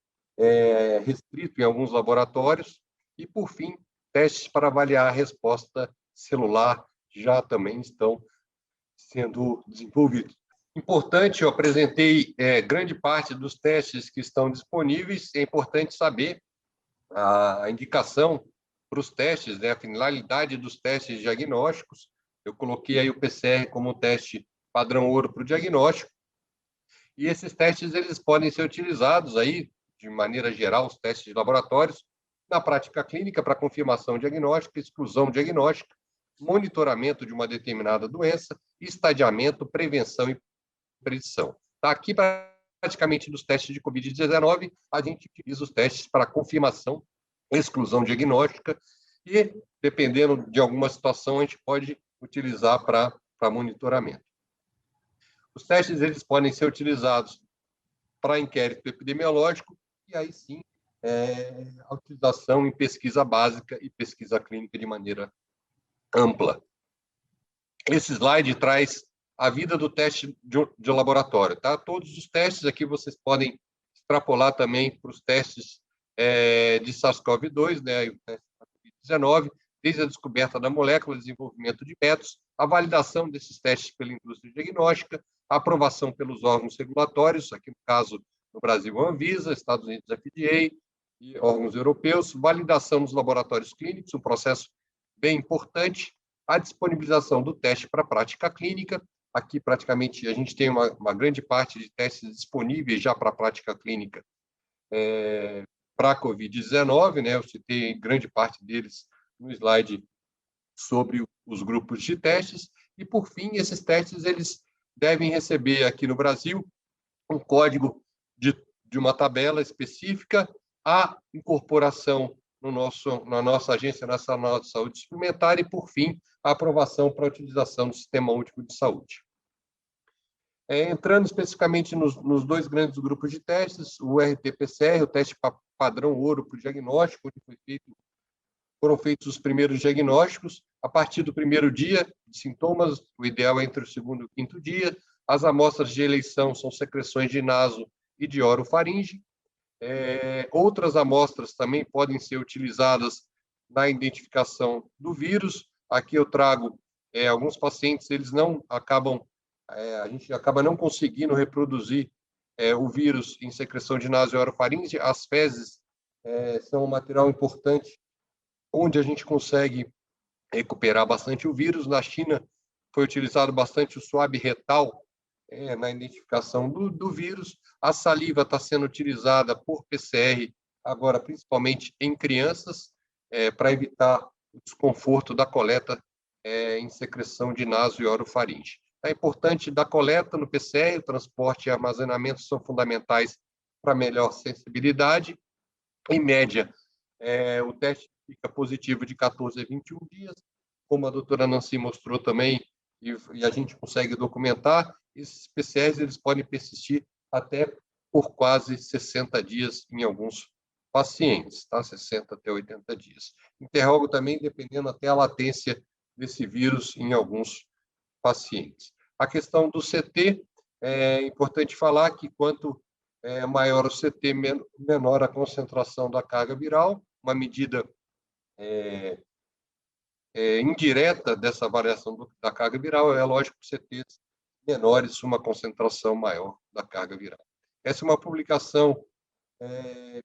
Speaker 4: restrito em alguns laboratórios. E, por fim, testes para avaliar a resposta celular já também estão sendo desenvolvidos. Importante, eu apresentei grande parte dos testes que estão disponíveis. É importante saber a indicação para os testes, né, a finalidade dos testes diagnósticos. Eu coloquei aí o PCR como um teste padrão ouro para o diagnóstico. E esses testes eles podem ser utilizados aí, de maneira geral, os testes de laboratórios, na prática clínica para confirmação diagnóstica, exclusão diagnóstica, monitoramento de uma determinada doença, estadiamento, prevenção e predição. Tá? Aqui, praticamente, dos testes de Covid-19, a gente utiliza os testes para confirmação, exclusão diagnóstica e, dependendo de alguma situação, a gente pode utilizar para monitoramento. Os testes eles podem ser utilizados para inquérito epidemiológico e, aí sim, a utilização em pesquisa básica e pesquisa clínica de maneira ampla. Esse slide traz a vida do teste de laboratório. Tá? Todos os testes aqui vocês podem extrapolar também para os testes de SARS-CoV-2, né, o teste da Covid-19, desde a descoberta da molécula, desenvolvimento de métodos, a validação desses testes pela indústria diagnóstica, a aprovação pelos órgãos regulatórios, aqui no caso, no Brasil, a Anvisa, Estados Unidos, a FDA, e órgãos europeus, validação nos laboratórios clínicos, um processo bem importante, a disponibilização do teste para a prática clínica. Aqui, praticamente, a gente tem uma grande parte de testes disponíveis já para a prática clínica para a Covid-19, né? Eu citei grande parte deles no slide sobre os grupos de testes. E, por fim, esses testes eles devem receber aqui no Brasil um código de uma tabela específica, a incorporação na nossa Agência Nacional de Saúde Suplementar e, por fim, a aprovação para a utilização do Sistema Único de Saúde. Entrando especificamente nos dois grandes grupos de testes, o RT-PCR, o teste padrão ouro para o diagnóstico, onde foram feitos os primeiros diagnósticos, a partir do primeiro dia de sintomas, o ideal é entre o segundo e o quinto dia. As amostras de eleição são secreções de naso e de orofaringe. Outras amostras também podem ser utilizadas na identificação do vírus. Aqui eu trago alguns pacientes, eles não acabam, a gente acaba não conseguindo reproduzir o vírus em secreção de naso e orofaringe. As fezes são um material importante onde a gente consegue recuperar bastante o vírus. Na China foi utilizado bastante o swab retal na identificação do vírus. A saliva está sendo utilizada por PCR, agora principalmente em crianças, para evitar o desconforto da coleta em secreção de naso e orofaringe. É importante da coleta no PCR, o transporte e armazenamento são fundamentais para melhor sensibilidade. Em média, o teste fica positivo de 14 a 21 dias, como a doutora Nancy mostrou também, e a gente consegue documentar. Esses PCRs eles podem persistir até por quase 60 dias em alguns pacientes, tá? 60 até 80 dias. Interrogo também, dependendo até a latência desse vírus em alguns pacientes. A questão do CT, é importante falar que quanto maior o CT, menor a concentração da carga viral, uma medida indireta dessa variação da carga viral. É lógico que CTs menores, uma concentração maior da carga viral. Essa é uma publicação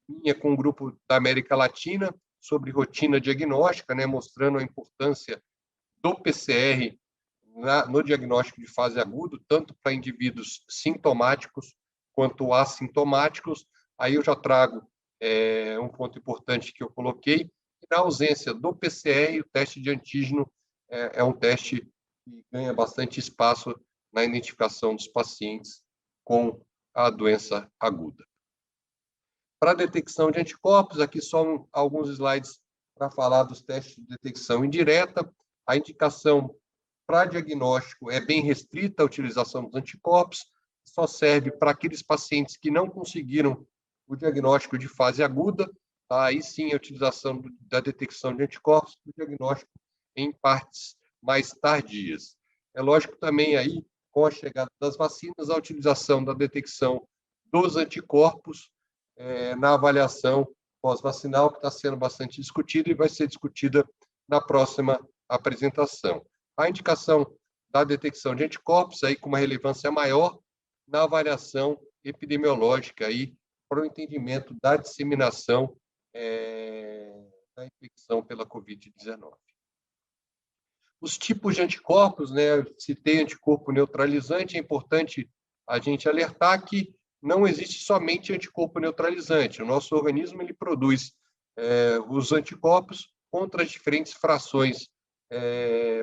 Speaker 4: minha com um grupo da América Latina sobre rotina diagnóstica, né, mostrando a importância do PCR no diagnóstico de fase aguda, tanto para indivíduos sintomáticos quanto assintomáticos. Aí eu já trago um ponto importante que eu coloquei. Na ausência do PCR, o teste de antígeno é um teste que ganha bastante espaço na identificação dos pacientes com a doença aguda. Para a detecção de anticorpos, aqui só alguns slides para falar dos testes de detecção indireta. A indicação para diagnóstico é bem restrita a utilização dos anticorpos, só serve para aqueles pacientes que não conseguiram o diagnóstico de fase aguda. Aí sim a utilização da detecção de anticorpos para o diagnóstico em partes mais tardias. É lógico também aí, com a chegada das vacinas, a utilização da detecção dos anticorpos na avaliação pós-vacinal, que está sendo bastante discutida e vai ser discutida na próxima apresentação. A indicação da detecção de anticorpos aí com uma relevância maior na avaliação epidemiológica aí para o entendimento da disseminação da infecção pela Covid-19. Os tipos de anticorpos, né? Eu citei anticorpo neutralizante, é importante a gente alertar que não existe somente anticorpo neutralizante. O nosso organismo ele produz os anticorpos contra as diferentes frações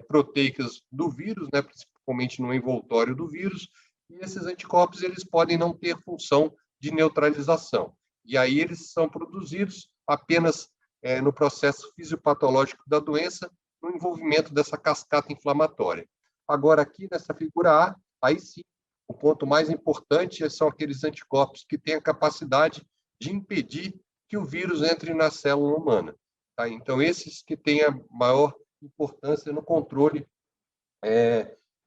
Speaker 4: proteicas do vírus, né, principalmente no envoltório do vírus, e esses anticorpos eles podem não ter função de neutralização. E aí eles são produzidos apenas no processo fisiopatológico da doença, no envolvimento dessa cascata inflamatória. Agora, aqui nessa figura A, aí sim, o ponto mais importante são aqueles anticorpos que têm a capacidade de impedir que o vírus entre na célula humana. Tá? Então, esses que têm a maior importância no controle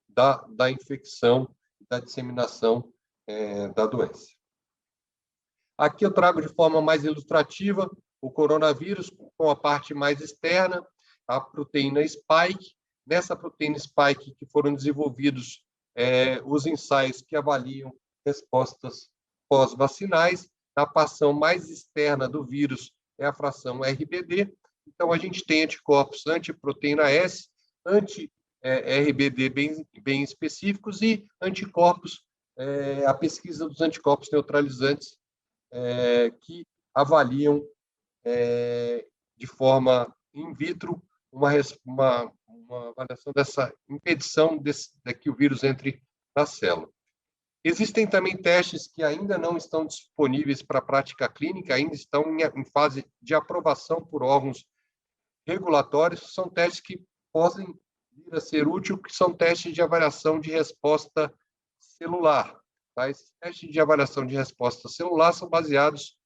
Speaker 4: da infecção, da disseminação da doença. Aqui eu trago de forma mais ilustrativa o coronavírus com a parte mais externa, a proteína spike. Nessa proteína spike que foram desenvolvidos os ensaios que avaliam respostas pós-vacinais. A fração mais externa do vírus é a fração RBD. Então, a gente tem anticorpos antiproteína S, anti-RBD bem específicos e anticorpos, a pesquisa dos anticorpos neutralizantes que avaliam de forma in vitro uma avaliação dessa impedição de que o vírus entre na célula. Existem também testes que ainda não estão disponíveis para a prática clínica, ainda estão em fase de aprovação por órgãos regulatórios. São testes que podem vir a ser úteis, que são testes de avaliação de resposta celular. Tá? Esses testes de avaliação de resposta celular são baseados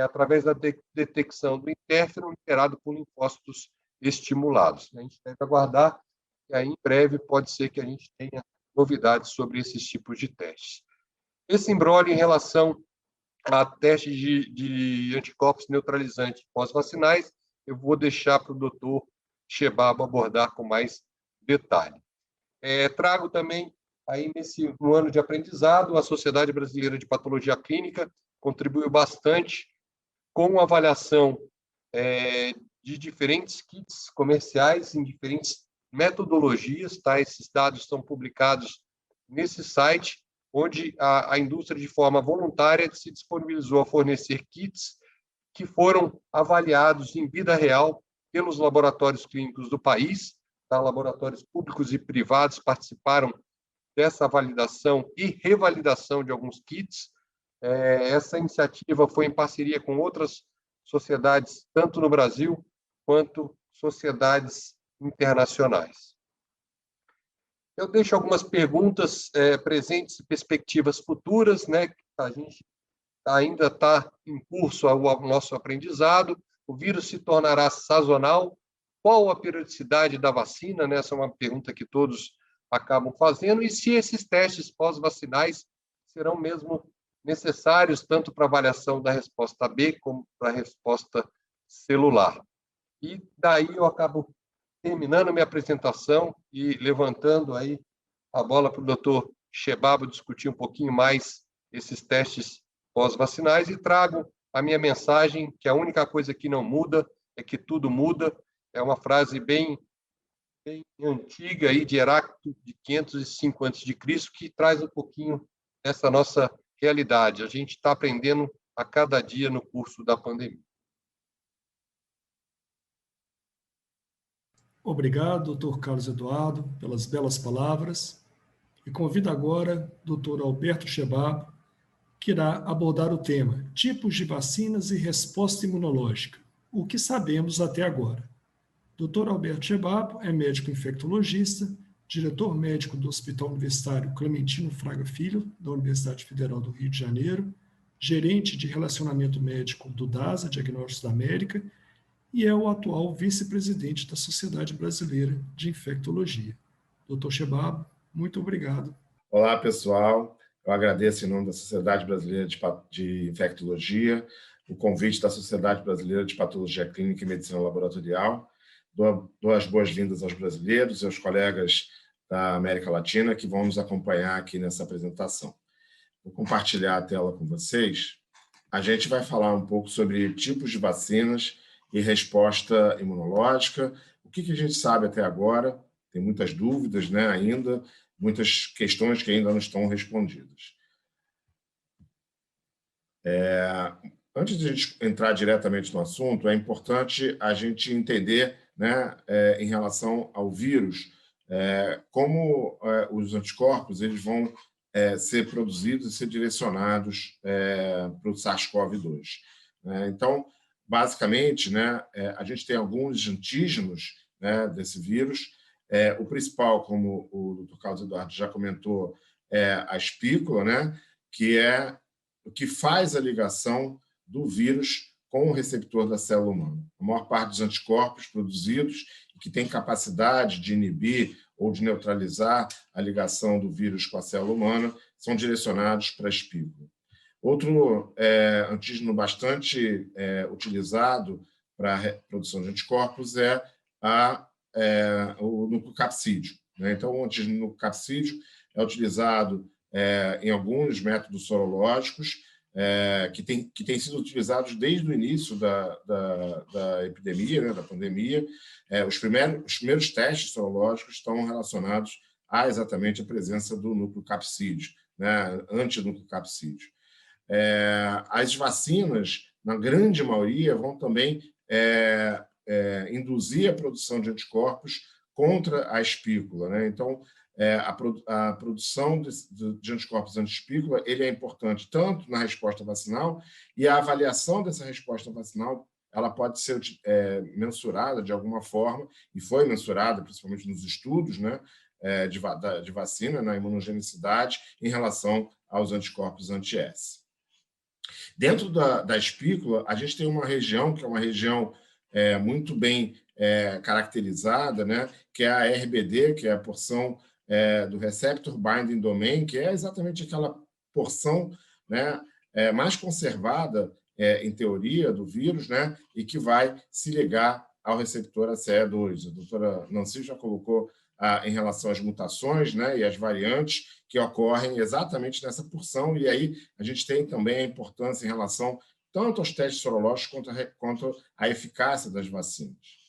Speaker 4: através da detecção do interferon gerado por linfócitos estimulados. A gente deve aguardar, e aí em breve pode ser que a gente tenha novidades sobre esses tipos de testes. Esse imbróglio em relação a testes de anticorpos neutralizantes pós-vacinais, eu vou deixar para o doutor Shebab abordar com mais detalhe. Trago também, aí no ano de aprendizado, a Sociedade Brasileira de Patologia Clínica contribuiu bastante com a avaliação de diferentes kits comerciais em diferentes metodologias. Tá? Esses dados estão publicados nesse site, onde a indústria, de forma voluntária, se disponibilizou a fornecer kits que foram avaliados em vida real pelos laboratórios clínicos do país. Tá? Laboratórios públicos e privados participaram dessa validação e revalidação de alguns kits. Essa iniciativa foi em parceria com outras sociedades, tanto no Brasil quanto sociedades internacionais. Eu deixo algumas perguntas presentes e perspectivas futuras, né? A gente ainda está em curso o nosso aprendizado. O vírus se tornará sazonal? Qual a periodicidade da vacina? Né? Essa é uma pergunta que todos acabam fazendo. E se esses testes pós-vacinais serão mesmo necessários tanto para avaliação da resposta B como para a resposta celular. E daí eu acabo terminando minha apresentação e levantando aí a bola para o doutor Shebab discutir um pouquinho mais esses testes pós-vacinais e trago a minha mensagem que a única coisa que não muda é que tudo muda. É uma frase bem antiga aí de Heráclito, de 505 a.C., que traz um pouquinho dessa nossa realidade. A gente está aprendendo a cada dia no curso da pandemia.
Speaker 2: Obrigado, doutor Carlos Eduardo, pelas belas palavras. E convido agora o doutor Alberto Shebab, que irá abordar o tema tipos de vacinas e resposta imunológica, o que sabemos até agora. Dr. Alberto Shebab é médico infectologista, diretor médico do Hospital Universitário Clementino Fraga Filho, da Universidade Federal do Rio de Janeiro, gerente de relacionamento médico do DASA, Diagnósticos da América, e é o atual vice-presidente da Sociedade Brasileira de Infectologia. Dr. Shebab, muito obrigado.
Speaker 5: Olá, pessoal. Eu agradeço em nome da Sociedade Brasileira de Infectologia o convite da Sociedade Brasileira de Patologia Clínica e Medicina Laboratorial. Dou as boas-vindas aos brasileiros e aos colegas da América Latina que vão nos acompanhar aqui nessa apresentação. Vou compartilhar a tela com vocês. A gente vai falar um pouco sobre tipos de vacinas e resposta imunológica. O que a gente sabe até agora? Tem muitas dúvidas, né, ainda. muitas questões que ainda não estão respondidas. Antes de a gente entrar diretamente no assunto, é importante a gente entender, né, em relação ao vírus, como os anticorpos eles vão ser produzidos e ser direcionados para o SARS-CoV-2. Então, basicamente, né, a gente tem alguns antígenos, né, desse vírus. O principal, como o Dr. Carlos Eduardo já comentou, é a espícula, né, que é o que faz a ligação do vírus com o receptor da célula humana. A maior parte dos anticorpos produzidos, que tem capacidade de inibir ou de neutralizar a ligação do vírus com a célula humana, são direcionados para a espícula. Outro antígeno bastante utilizado para a produção de anticorpos é o nucleocapsídeo. Então, o antígeno nucleocapsídeo é utilizado em alguns métodos sorológicos que têm sido utilizados desde o início da epidemia, né, da pandemia. Os primeiros testes sorológicos estão relacionados a exatamente a presença do nucleocapsídeo, né, antinucleocapsídeo. As vacinas, na grande maioria, vão também induzir a produção de anticorpos contra a espícula, né? Então, a produção de anticorpos anti-espícula ele é importante tanto na resposta vacinal, e a avaliação dessa resposta vacinal ela pode ser mensurada de alguma forma, e foi mensurada principalmente nos estudos, né, de vacina, na imunogenicidade, em relação aos anticorpos anti-S. Dentro da espícula, a gente tem uma região que é uma região muito bem caracterizada, né, que é a RBD, que é a porção do Receptor Binding Domain, que é exatamente aquela porção, né, mais conservada, em teoria, do vírus, né, e que vai se ligar ao receptor ACE2. A doutora Nancy já colocou em relação às mutações, né, e às variantes que ocorrem exatamente nessa porção, e aí a gente tem também a importância em relação tanto aos testes sorológicos quanto à eficácia das vacinas.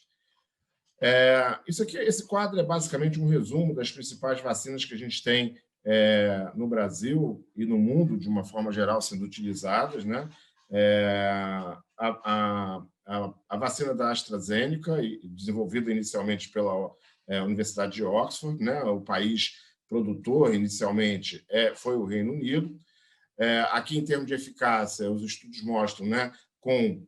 Speaker 5: Esse quadro é basicamente um resumo das principais vacinas que a gente tem no Brasil e no mundo, de uma forma geral, sendo utilizadas, né? A vacina da AstraZeneca, desenvolvida inicialmente pela Universidade de Oxford, né? O país produtor, inicialmente, foi o Reino Unido. Aqui, em termos de eficácia, os estudos mostram, né, com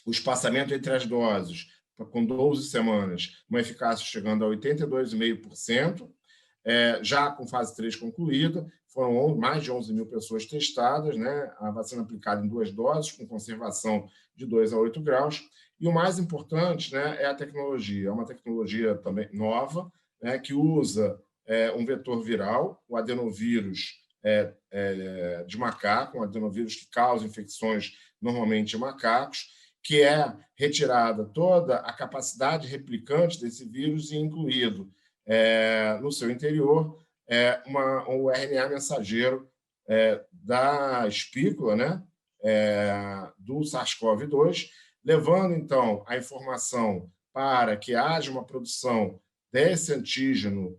Speaker 5: o espaçamento entre as doses, com 12 semanas, uma eficácia chegando a 82,5%, já com fase 3 concluída, foram mais de 11 mil pessoas testadas, né, a vacina aplicada em 2 doses, com conservação de 2 a 8 graus, e o mais importante, né, é a tecnologia, é uma tecnologia também nova, né, que usa um vetor viral, o adenovírus de macaco, um adenovírus que causa infecções normalmente em macacos, que é retirada toda a capacidade replicante desse vírus e incluído no seu interior o RNA mensageiro da espícula, né, do SARS-CoV-2, levando, então, a informação para que haja uma produção desse antígeno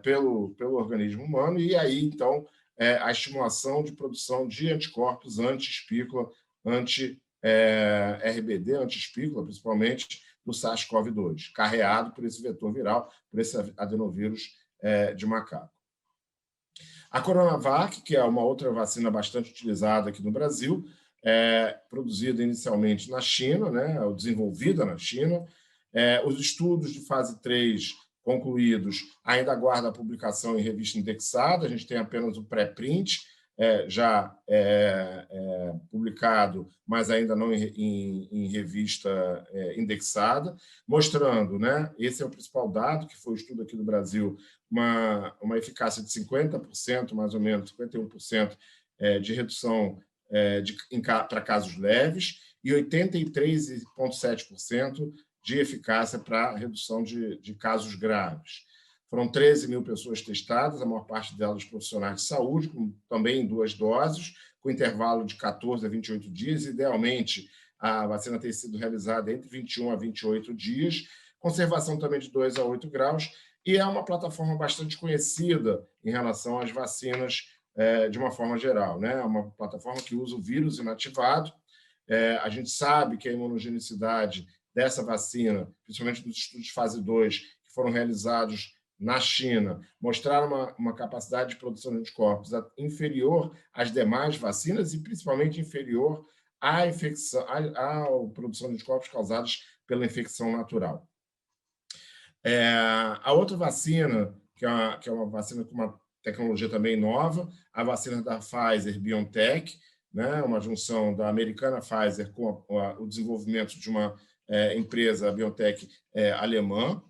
Speaker 5: pelo organismo humano, e aí, então, a estimulação de produção de anticorpos anti-espícula, anti-RBD, anti-espícula, principalmente, do SARS-CoV-2, carreado por esse vetor viral, por esse adenovírus de macaco. A Coronavac, que é uma outra vacina bastante utilizada aqui no Brasil, produzida inicialmente na China, né, desenvolvida na China. Os estudos de fase 3 concluídos ainda aguardam a publicação em revista indexada, a gente tem apenas o pré-print, já publicado, mas ainda não em revista indexada, mostrando, né, esse é o principal dado, que foi o estudo aqui do Brasil, uma eficácia de 50%, mais ou menos, 51% de redução para casos leves e 83,7% de eficácia para redução de casos graves. Foram 13 mil pessoas testadas, a maior parte delas profissionais de saúde, também em 2 doses, com intervalo de 14 a 28 dias. Idealmente, a vacina tem sido realizada entre 21 a 28 dias, conservação também de 2 a 8 graus, e é uma plataforma bastante conhecida em relação às vacinas de uma forma geral, né? É uma plataforma que usa o vírus inativado. A gente sabe que a imunogenicidade dessa vacina, principalmente nos estudos de fase 2, que foram realizados na China, mostraram uma capacidade de produção de anticorpos inferior às demais vacinas e principalmente inferior à produção de anticorpos causados pela infecção natural. A outra vacina, que é uma vacina com uma tecnologia também nova, a vacina da Pfizer-BioNTech, né, uma junção da americana Pfizer com o desenvolvimento de uma empresa BioNTech alemã,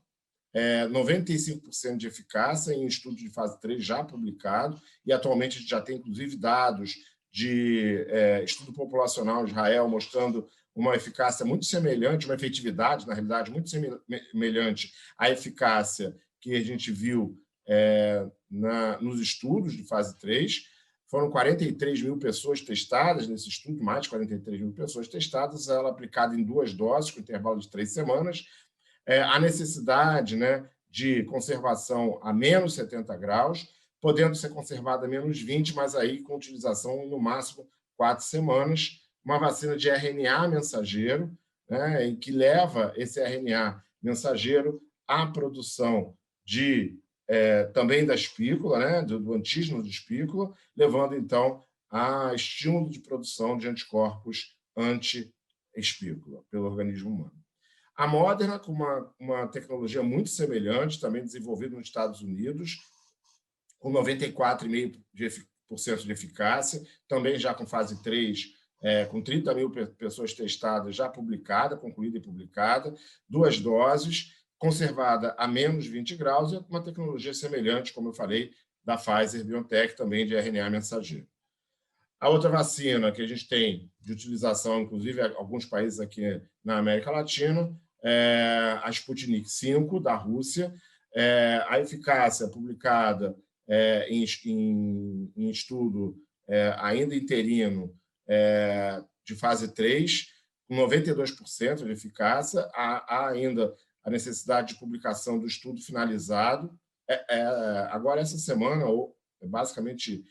Speaker 5: 95% de eficácia em estudo de fase 3 já publicado, e atualmente a gente já tem, inclusive, dados de estudo populacional em Israel mostrando uma eficácia muito semelhante, uma efetividade, na realidade, muito semelhante à eficácia que a gente viu nos estudos de fase 3. Foram 43 mil pessoas testadas nesse estudo, mais de 43 mil pessoas testadas, ela aplicada em 2 doses, com intervalo de 3 semanas. A necessidade, né, de conservação a menos 70 graus, podendo ser conservada a menos 20, mas aí com utilização no máximo 4 semanas. Uma vacina de RNA mensageiro, né, em que leva esse RNA mensageiro à produção também da espícula, né, do antígeno de espícula, levando, então, a estímulo de produção de anticorpos anti-espícula pelo organismo humano. A Moderna, com uma tecnologia muito semelhante, também desenvolvida nos Estados Unidos, com 94,5% de eficácia, também já com fase 3, com 30 mil pessoas testadas, já publicada, concluída e publicada, 2 doses, conservada a menos 20 graus, e uma tecnologia semelhante, como eu falei, da Pfizer-BioNTech, também de RNA mensageiro. A outra vacina que a gente tem de utilização, inclusive em alguns países aqui na América Latina, é a Sputnik V, da Rússia. A eficácia publicada em estudo ainda interino de fase 3, com 92% de eficácia. Há ainda a necessidade de publicação do estudo finalizado. Agora, essa semana, ou basicamente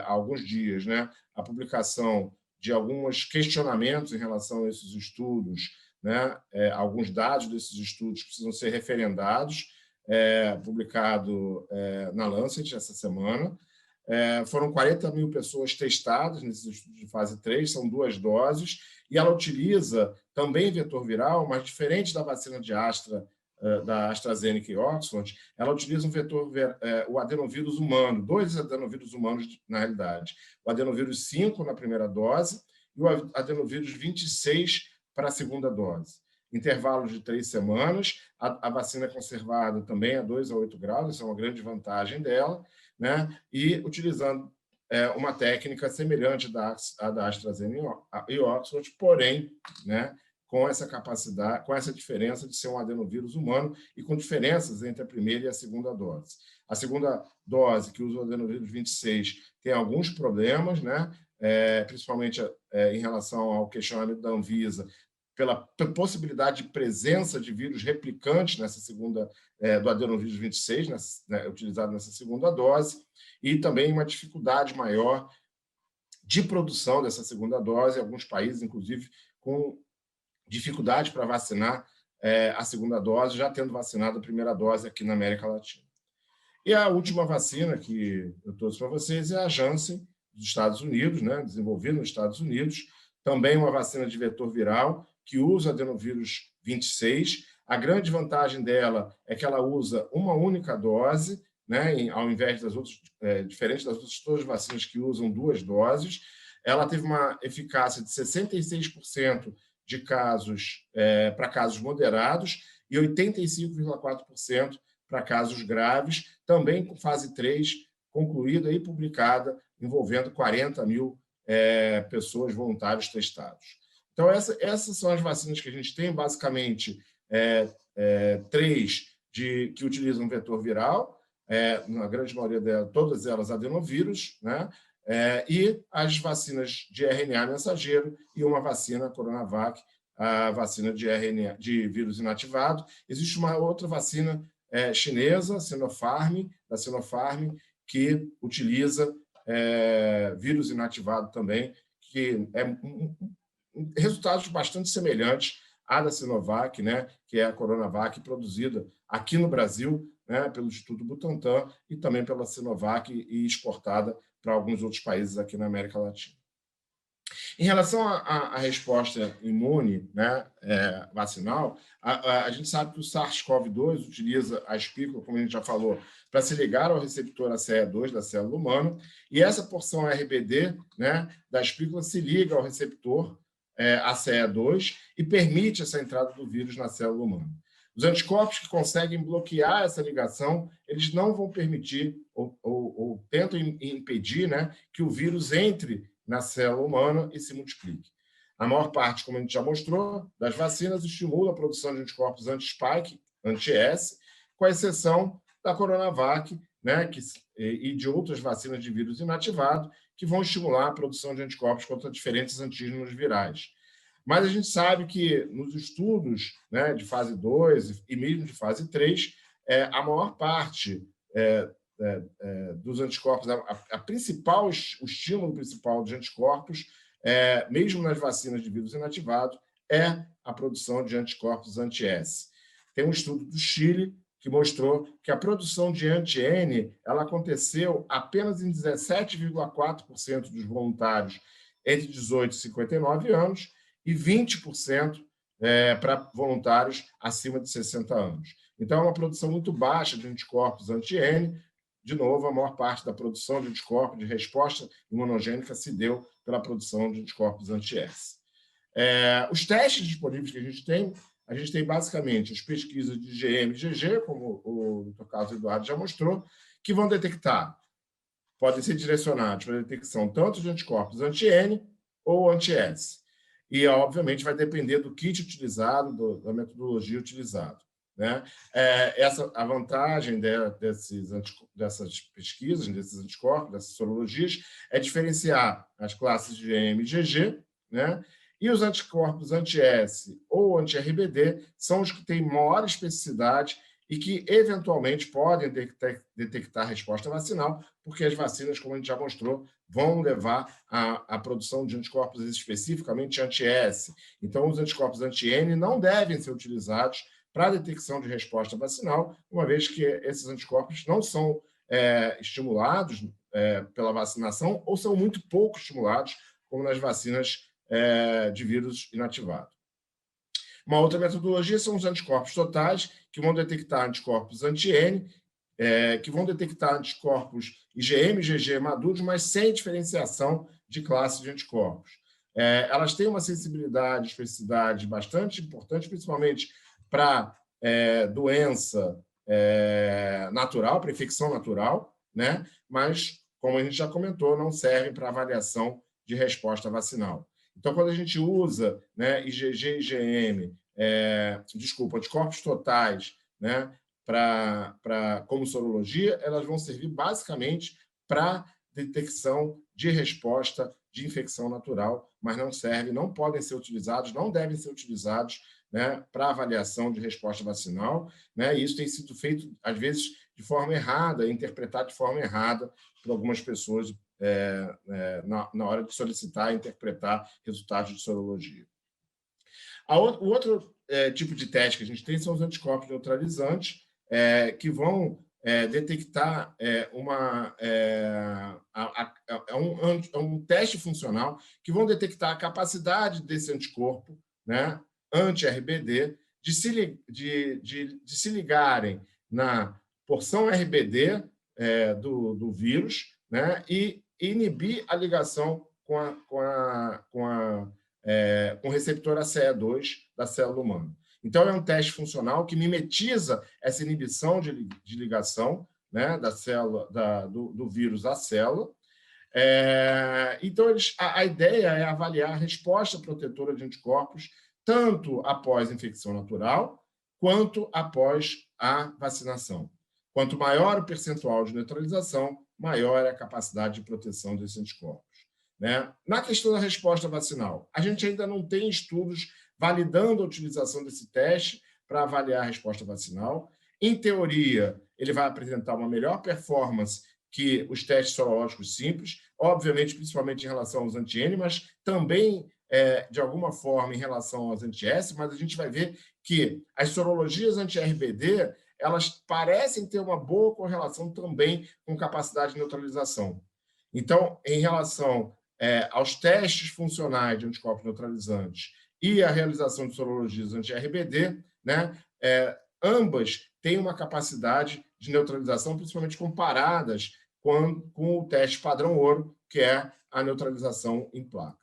Speaker 5: há alguns dias, né, a publicação de alguns questionamentos em relação a esses estudos, né, alguns dados desses estudos precisam ser referendados, publicado na Lancet essa semana. Foram 40 mil pessoas testadas nesses estudos de fase 3, são 2 doses, e ela utiliza também vetor viral, mas diferente da vacina da AstraZeneca e Oxford, ela utiliza um vetor, o adenovírus humano, 2 adenovírus humanos, na realidade. O adenovírus 5 na primeira dose e o adenovírus 26 para a segunda dose. Intervalos de 3 semanas, a vacina é conservada também a 2 a 8 graus, isso é uma grande vantagem dela, né? E utilizando uma técnica semelhante à da AstraZeneca e Oxford, porém, né, com essa capacidade, com essa diferença de ser um adenovírus humano e com diferenças entre a primeira e a segunda dose. A segunda dose, que usa o adenovírus 26, tem alguns problemas, né? Principalmente em relação ao questionamento da Anvisa, pela possibilidade de presença de vírus replicantes nessa segunda, do adenovírus 26, utilizado nessa segunda dose, e também uma dificuldade maior de produção dessa segunda dose, em alguns países, inclusive, com dificuldade para vacinar a segunda dose, já tendo vacinado a primeira dose aqui na América Latina. E a última vacina que eu trouxe para vocês é a Janssen, dos Estados Unidos, né, desenvolvida nos Estados Unidos, também uma vacina de vetor viral, que usa adenovírus 26. A grande vantagem dela é que ela usa uma única dose, né, ao invés das outras, diferente das outras todas as vacinas que usam 2 doses. Ela teve uma eficácia de 66% de casos para casos moderados e 85,4% para casos graves, também com fase 3 concluída e publicada, envolvendo 40 mil pessoas voluntários testados. Então, essas são as vacinas que a gente tem, basicamente 3 que utilizam vetor viral, na grande maioria delas, todas elas adenovírus, né? E as vacinas de RNA mensageiro e uma vacina Coronavac, a vacina de RNA, de vírus inativado. Existe uma outra vacina chinesa, da Sinopharm, que utiliza vírus inativado também, que é resultados bastante semelhantes à da Sinovac, né, que é a Coronavac, produzida aqui no Brasil, né, pelo Instituto Butantan e também pela Sinovac e exportada para alguns outros países aqui na América Latina. Em relação à resposta imune, né, vacinal, a gente sabe que o SARS-CoV-2 utiliza a espícula, como a gente já falou, para se ligar ao receptor ACE2 da célula humana, e essa porção RBD, né, da espícula se liga ao receptor ACE2 e permite essa entrada do vírus na célula humana. Os anticorpos que conseguem bloquear essa ligação, eles não vão permitir ou tentam impedir, né, que o vírus entre na célula humana e se multiplique. A maior parte, como a gente já mostrou, das vacinas estimula a produção de anticorpos anti-spike, anti-S, com exceção da Coronavac, né, e de outras vacinas de vírus inativado, que vão estimular a produção de anticorpos contra diferentes antígenos virais. Mas a gente sabe que nos estudos, né, de fase 2 e mesmo de fase 3, a maior parte dos anticorpos, o estímulo principal de anticorpos, mesmo nas vacinas de vírus inativado, é a produção de anticorpos anti-S. Tem um estudo do Chile que mostrou que a produção de anti-N ela aconteceu apenas em 17,4% dos voluntários entre 18 e 59 anos e 20% para voluntários acima de 60 anos. Então, é uma produção muito baixa de anticorpos anti-N. De novo, a maior parte da produção de anticorpos de resposta imunogênica se deu pela produção de anticorpos anti-S. Os testes disponíveis que a gente tem basicamente as pesquisas de IgM e IgG, como o Dr. Carlos Eduardo já mostrou, que vão detectar, podem ser direcionados para a detecção tanto de anticorpos anti-N ou anti-S. E, obviamente, vai depender do kit utilizado, da metodologia utilizada, né? A vantagem dessas pesquisas, desses anticorpos, dessas sorologias, é diferenciar as classes de IgM e IgG, né? E os anticorpos anti-S ou anti-RBD são os que têm maior especificidade e que, eventualmente, podem detectar resposta vacinal, porque as vacinas, como a gente já mostrou, vão levar à produção de anticorpos especificamente anti-S. Então, os anticorpos anti-N não devem ser utilizados para a detecção de resposta vacinal, uma vez que esses anticorpos não são estimulados pela vacinação ou são muito pouco estimulados, como nas vacinas de vírus inativado. Uma outra metodologia são os anticorpos totais, que vão detectar anticorpos anti-N, que vão detectar anticorpos IgM e IgG maduros, mas sem diferenciação de classe de anticorpos. Elas têm uma sensibilidade e especificidade bastante importante, principalmente para doença natural, para infecção natural, né? Mas, como a gente já comentou, não servem para avaliação de resposta vacinal. Então, quando a gente usa, né, IgG e IgM, anticorpos totais, né, como sorologia, elas vão servir basicamente para detecção de resposta de infecção natural, mas não podem ser utilizados, não devem ser utilizados, né, para avaliação de resposta vacinal, né, e isso tem sido feito, às vezes, de forma errada, interpretado de forma errada por algumas pessoas na hora de solicitar e interpretar resultados de sorologia. O outro tipo de teste que a gente tem são os anticorpos neutralizantes, que vão detectar um teste funcional que vão detectar a capacidade desse anticorpo, né, anti-RBD, de se ligarem na porção RBD do vírus, né, e inibir a ligação com o receptor ACE2 da célula humana. Então, é um teste funcional que mimetiza essa inibição de ligação, né, da célula, do vírus à célula. Então, a ideia é avaliar a resposta protetora de anticorpos tanto após a infecção natural quanto após a vacinação. Quanto maior o percentual de neutralização, maior é a capacidade de proteção desses anticorpos, né? Na questão da resposta vacinal, a gente ainda não tem estudos validando a utilização desse teste para avaliar a resposta vacinal. Em teoria, ele vai apresentar uma melhor performance que os testes sorológicos simples, obviamente, principalmente em relação aos anti-N, mas também, de alguma forma, em relação aos anti-S, mas a gente vai ver que as sorologias anti-RBD, elas parecem ter uma boa correlação também com capacidade de neutralização. Então, em relação aos testes funcionais de anticorpos neutralizantes e a realização de sorologias anti-RBD, né, ambas têm uma capacidade de neutralização, principalmente comparadas com o teste padrão ouro, que é a neutralização em placa.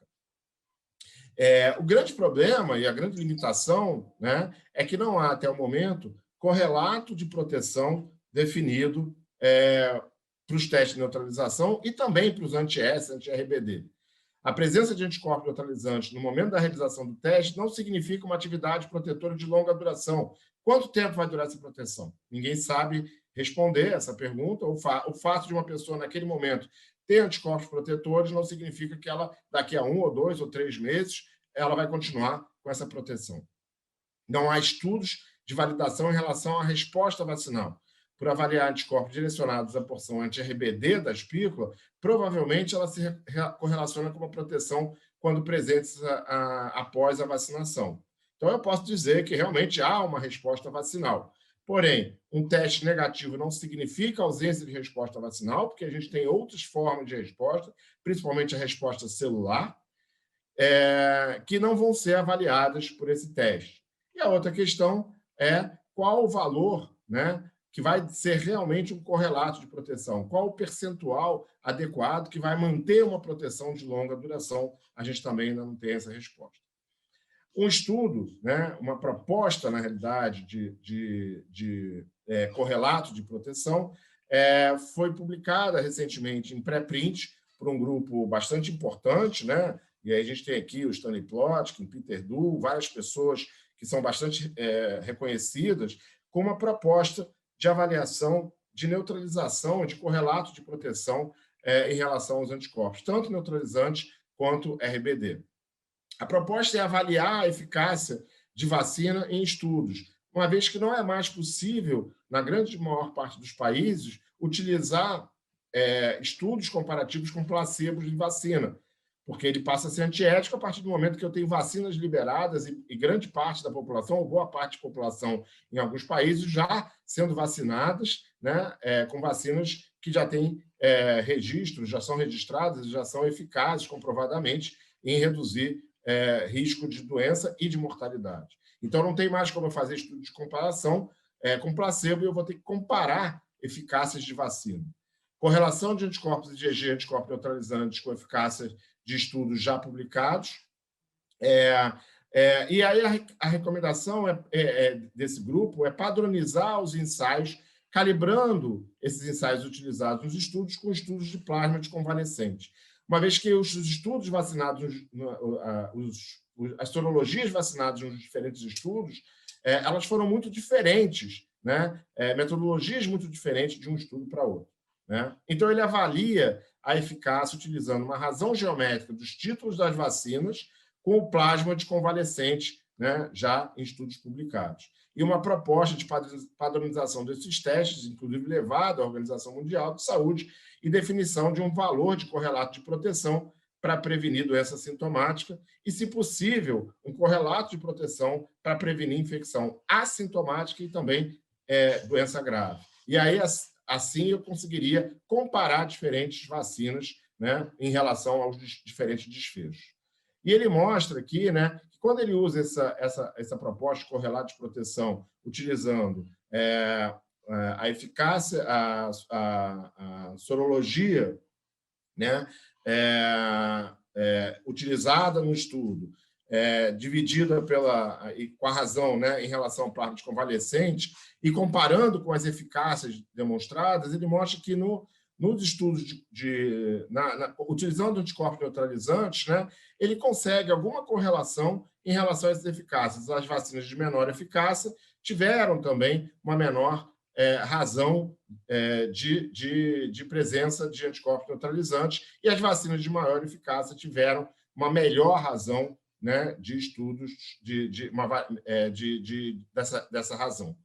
Speaker 5: O grande problema e a grande limitação, né, é que não há, até o momento, correlato de proteção definido para os testes de neutralização e também para os anti-S, anti-RBD. A presença de anticorpos neutralizantes no momento da realização do teste não significa uma atividade protetora de longa duração. Quanto tempo vai durar essa proteção? Ninguém sabe responder essa pergunta. O fato de uma pessoa, naquele momento, ter anticorpos protetores não significa que ela, daqui a 1 ou 2 ou 3 meses, ela vai continuar com essa proteção. Não há estudos de validação em relação à resposta vacinal. Por avaliar anticorpos direcionados à porção anti-RBD da espícula, provavelmente ela se correlaciona com uma proteção quando presentes após a vacinação. Então, eu posso dizer que realmente há uma resposta vacinal. Porém, um teste negativo não significa ausência de resposta vacinal, porque a gente tem outras formas de resposta, principalmente a resposta celular, que não vão ser avaliadas por esse teste. E a outra questão é qual o valor, né, que vai ser realmente um correlato de proteção. Qual o percentual adequado que vai manter uma proteção de longa duração? A gente também ainda não tem essa resposta. Um estudo, né, uma proposta, na realidade, de correlato de proteção, foi publicada recentemente em pré-print por um grupo bastante importante, né? E aí a gente tem aqui o Stanley Plotkin, Peter Du, várias pessoas que são bastante reconhecidas, com uma proposta de avaliação de neutralização, de correlato de proteção em relação aos anticorpos, tanto neutralizantes quanto RBD. A proposta é avaliar a eficácia de vacina em estudos, uma vez que não é mais possível, na grande maior parte dos países, utilizar estudos comparativos com placebos de vacina, porque ele passa a ser antiético a partir do momento que eu tenho vacinas liberadas e grande parte da população, ou boa parte da população em alguns países, já sendo vacinadas, né, com vacinas que já têm registros, já são registradas e já são eficazes comprovadamente em reduzir risco de doença e de mortalidade. Então, não tem mais como eu fazer estudo de comparação com placebo e eu vou ter que comparar eficácias de vacina. Correlação de anticorpos IgG, anticorpos neutralizantes com eficácia de estudos já publicados. E aí a recomendação desse grupo é padronizar os ensaios, calibrando esses ensaios utilizados nos estudos com estudos de plasma de convalescente. Uma vez que os estudos vacinados, as sorologias vacinadas nos diferentes estudos, elas foram muito diferentes, né? Metodologias muito diferentes de um estudo para outro, né? Então, ele avalia a eficácia utilizando uma razão geométrica dos títulos das vacinas com o plasma de convalescente, né, já em estudos publicados. E uma proposta de padronização desses testes, inclusive levada à Organização Mundial de Saúde, e definição de um valor de correlato de proteção para prevenir doença sintomática e, se possível, um correlato de proteção para prevenir infecção assintomática e também doença grave. E aí, assim, eu conseguiria comparar diferentes vacinas, né, em relação aos diferentes desfechos. E ele mostra aqui, né, que quando ele usa essa proposta de correlato de proteção, utilizando a eficácia, a sorologia, né, utilizada no estudo, dividida com a razão, né, em relação ao plasma de convalescente, e comparando com as eficácias demonstradas, ele mostra que nos estudos utilizando anticorpos neutralizantes, né, ele consegue alguma correlação em relação a essas eficácias. As vacinas de menor eficácia tiveram também uma menor razão de presença de anticorpos neutralizantes, e as vacinas de maior eficácia tiveram uma melhor razão, né, de estudos dessa razão.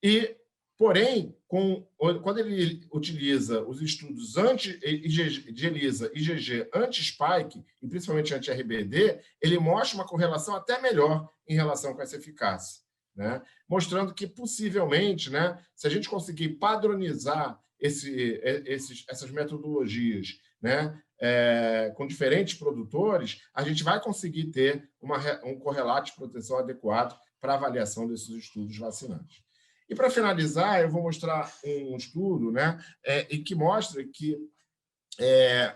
Speaker 5: E Porém, quando ele utiliza os estudos de ELISA e IgG anti-spike, e principalmente anti-RBD, ele mostra uma correlação até melhor em relação com essa eficácia, né? Mostrando que, possivelmente, né, se a gente conseguir padronizar essas metodologias, né, com diferentes produtores, a gente vai conseguir ter um correlato de proteção adequado para avaliação desses estudos vacinantes. E, para finalizar, eu vou mostrar um estudo, né, e que mostra que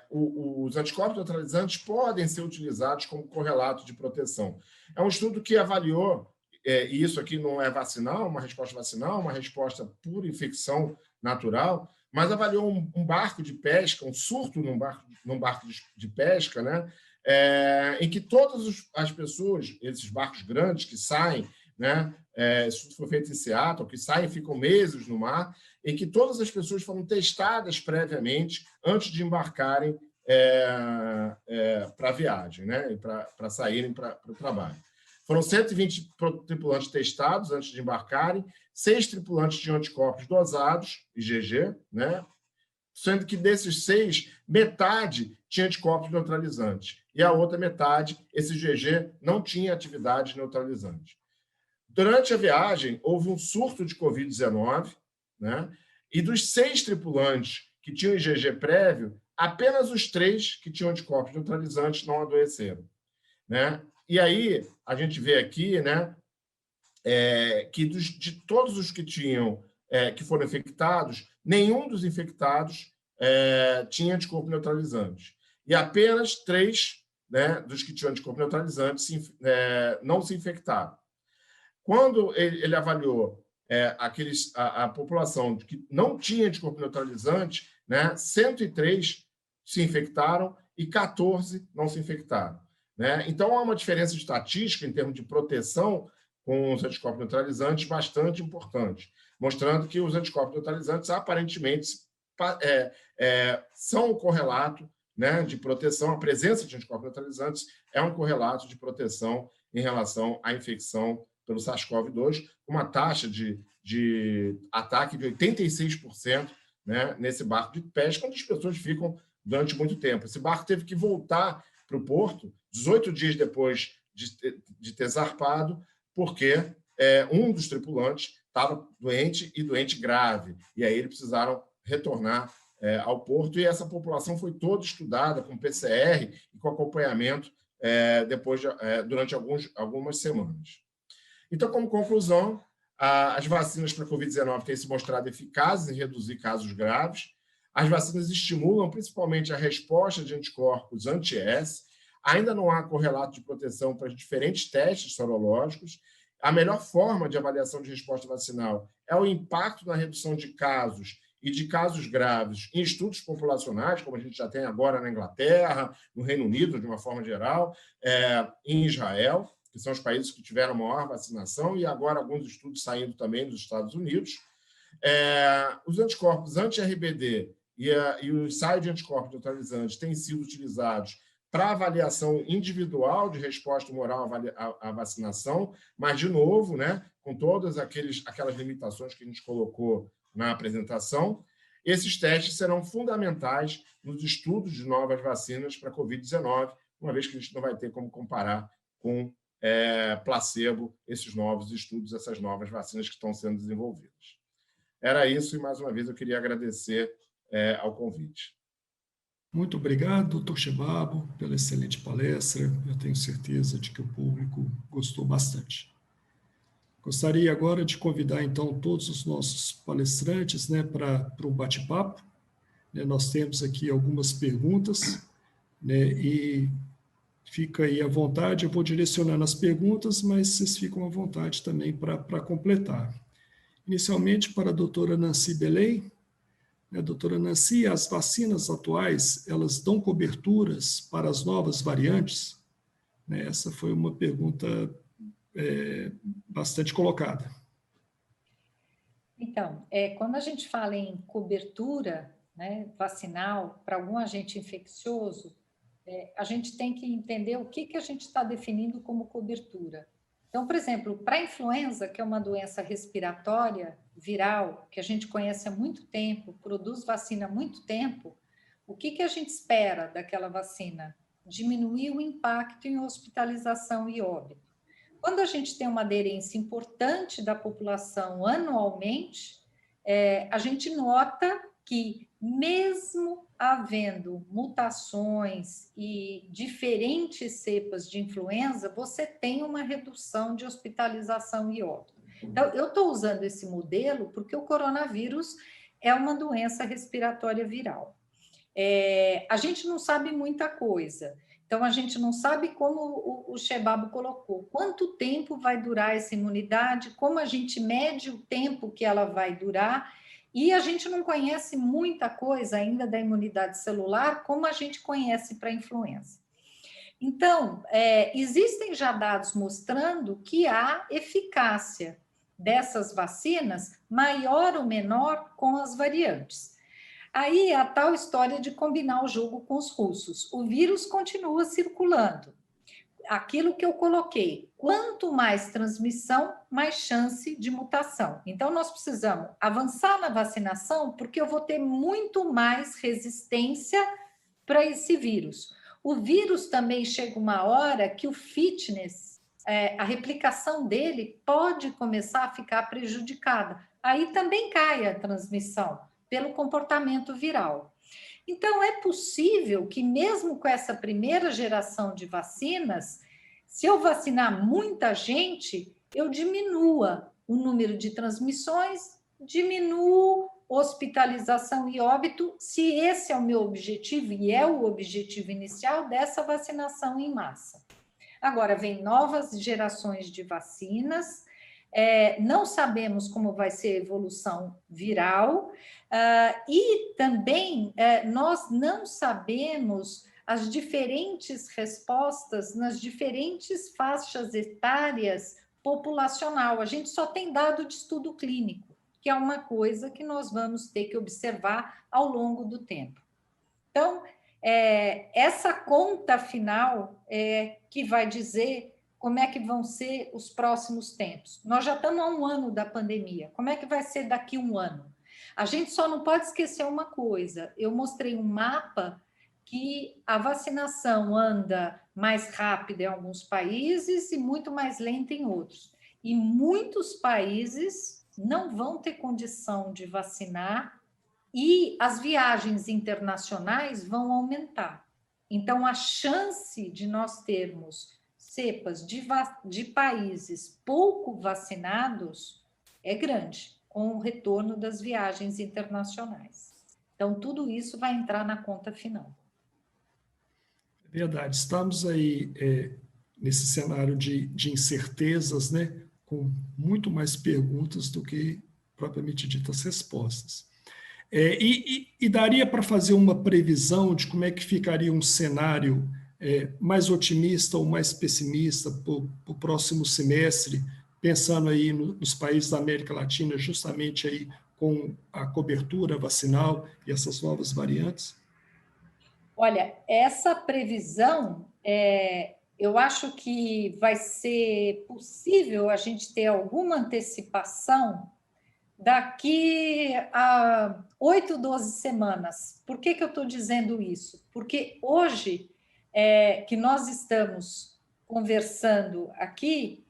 Speaker 5: os anticorpos neutralizantes podem ser utilizados como correlato de proteção. É um estudo que avaliou, e isso aqui não é vacinal, uma resposta vacinal, uma resposta por infecção natural, mas avaliou um barco de pesca, um surto num barco de pesca, né, em que todas as pessoas, esses barcos grandes que saem, né, isso foi feito em Seattle, que saem e ficam meses no mar, em que todas as pessoas foram testadas previamente antes de embarcarem para a viagem, né, para saírem para o trabalho. Foram 120 tripulantes testados antes de embarcarem, 6 tripulantes tinham anticorpos dosados, IgG, né, sendo que desses 6, metade tinha anticorpos neutralizantes, e a outra metade, esse IgG, não tinha atividade neutralizante. Durante a viagem, houve um surto de Covid-19, né? E dos 6 tripulantes que tinham IgG prévio, apenas os 3 que tinham anticorpos neutralizantes não adoeceram, né? E aí, a gente vê aqui, né, que de todos os que que foram infectados, nenhum dos infectados tinha anticorpo neutralizante. E apenas 3, né, dos que tinham anticorpo neutralizante não se infectaram. Quando ele avaliou a população que não tinha anticorpo neutralizante, né, 103 se infectaram e 14 não se infectaram, né? Então, há uma diferença estatística em termos de proteção com os anticorpos neutralizantes bastante importante, mostrando que os anticorpos neutralizantes aparentemente são um correlato, né, de proteção. A presença de anticorpos neutralizantes é um correlato de proteção em relação à infecção pelo SARS-CoV-2, uma taxa de ataque de 86%, né, nesse barco de pesca, onde as pessoas ficam durante muito tempo. Esse barco teve que voltar para o porto 18 dias depois de ter zarpado, porque um dos tripulantes estava doente e doente grave, e aí eles precisaram retornar ao porto, e essa população foi toda estudada com PCR e com acompanhamento durante algumas semanas. Então, como conclusão, as vacinas para a Covid-19 têm se mostrado eficazes em reduzir casos graves. As vacinas estimulam principalmente a resposta de anticorpos anti-S. Ainda não há correlato de proteção para os diferentes testes sorológicos. A melhor forma de avaliação de resposta vacinal é o impacto na redução de casos e de casos graves em estudos populacionais, como a gente já tem agora na Inglaterra, no Reino Unido, de uma forma geral, em Israel, que são os países que tiveram maior vacinação, e agora alguns estudos saindo também dos Estados Unidos. Os anticorpos anti-RBD e o ensaio de anticorpos neutralizantes têm sido utilizados para avaliação individual de resposta humoral à vacinação, mas, de novo, né, com todas aquelas limitações que a gente colocou na apresentação. Esses testes serão fundamentais nos estudos de novas vacinas para a Covid-19, uma vez que a gente não vai ter como comparar com placebo esses novos estudos, essas novas vacinas que estão sendo desenvolvidas. Era isso, e mais uma vez eu queria agradecer ao convite.
Speaker 2: Muito obrigado, doutor Chebabo, pela excelente palestra. Eu tenho certeza de que o público gostou bastante. Gostaria agora de convidar, então, todos os nossos palestrantes, né, para o bate-papo. Nós temos aqui algumas perguntas, né, e fica aí à vontade. Eu vou direcionando as perguntas, mas vocês ficam à vontade também para completar. Inicialmente, para a doutora Nancy Belay. Doutora Nancy, as vacinas atuais, elas dão coberturas para as novas variantes? Essa foi uma pergunta bastante colocada.
Speaker 3: Então, quando a gente fala em cobertura, né, vacinal para algum agente infeccioso, a gente tem que entender o que a gente está definindo como cobertura. Então, por exemplo, para a influenza, que é uma doença respiratória viral, que a gente conhece há muito tempo, produz vacina há muito tempo, o que a gente espera daquela vacina? Diminuir o impacto em hospitalização e óbito. Quando a gente tem uma aderência importante da população anualmente, a gente nota que, mesmo havendo mutações e diferentes cepas de influenza, você tem uma redução de hospitalização e óbito. Então, eu estou usando esse modelo porque o coronavírus é uma doença respiratória viral. A gente não sabe muita coisa. Então, a gente não sabe, como o Shebabo colocou, quanto tempo vai durar essa imunidade, como a gente mede o tempo que ela vai durar, e a gente não conhece muita coisa ainda da imunidade celular, como a gente conhece para a influenza. Então, existem já dados mostrando que há eficácia dessas vacinas, maior ou menor, com as variantes. Aí a tal história de combinar o jogo com os russos. O vírus continua circulando. Aquilo que eu coloquei, quanto mais transmissão, mais chance de mutação. Então, nós precisamos avançar na vacinação, porque eu vou ter muito mais resistência para esse vírus. O vírus também chega uma hora que o fitness, a replicação dele pode começar a ficar prejudicada. Aí também cai a transmissão pelo comportamento viral. Então, é possível que, mesmo com essa primeira geração de vacinas, se eu vacinar muita gente, eu diminua o número de transmissões, diminuo hospitalização e óbito, se esse é o meu objetivo, e é o objetivo inicial dessa vacinação em massa. Agora, vem novas gerações de vacinas, não sabemos como vai ser a evolução viral, e também nós não sabemos as diferentes respostas nas diferentes faixas etárias populacional. A gente só tem dado de estudo clínico, que é uma coisa que nós vamos ter que observar ao longo do tempo. Então, essa conta final que vai dizer como é que vão ser os próximos tempos. Nós já estamos há 1 ano da pandemia. Como é que vai ser daqui 1 ano? A gente só não pode esquecer uma coisa. Eu mostrei um mapa que a vacinação anda mais rápida em alguns países e muito mais lenta em outros. E muitos países não vão ter condição de vacinar e as viagens internacionais vão aumentar. Então, a chance de nós termos cepas de países pouco vacinados é grande, com o retorno das viagens internacionais. Então, tudo isso vai entrar na conta final.
Speaker 2: Verdade. Estamos aí nesse cenário de incertezas, né? Com muito mais perguntas do que propriamente ditas respostas. E daria para fazer uma previsão de como é que ficaria um cenário mais otimista ou mais pessimista para o próximo semestre, pensando aí nos países da América Latina, justamente aí com a cobertura vacinal e essas novas variantes?
Speaker 3: Olha, essa previsão, eu acho que vai ser possível a gente ter alguma antecipação daqui a 8, 12 semanas. Por que eu estou dizendo isso? Porque hoje, que nós estamos conversando aqui,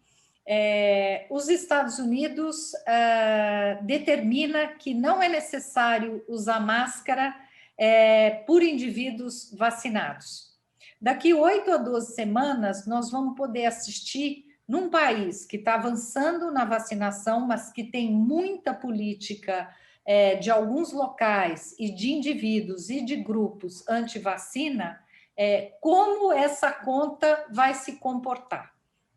Speaker 3: os Estados Unidos determina que não é necessário usar máscara por indivíduos vacinados. Daqui 8 a 12 semanas, nós vamos poder assistir, num país que está avançando na vacinação, mas que tem muita política de alguns locais e de indivíduos e de grupos anti-vacina, como essa conta vai se comportar.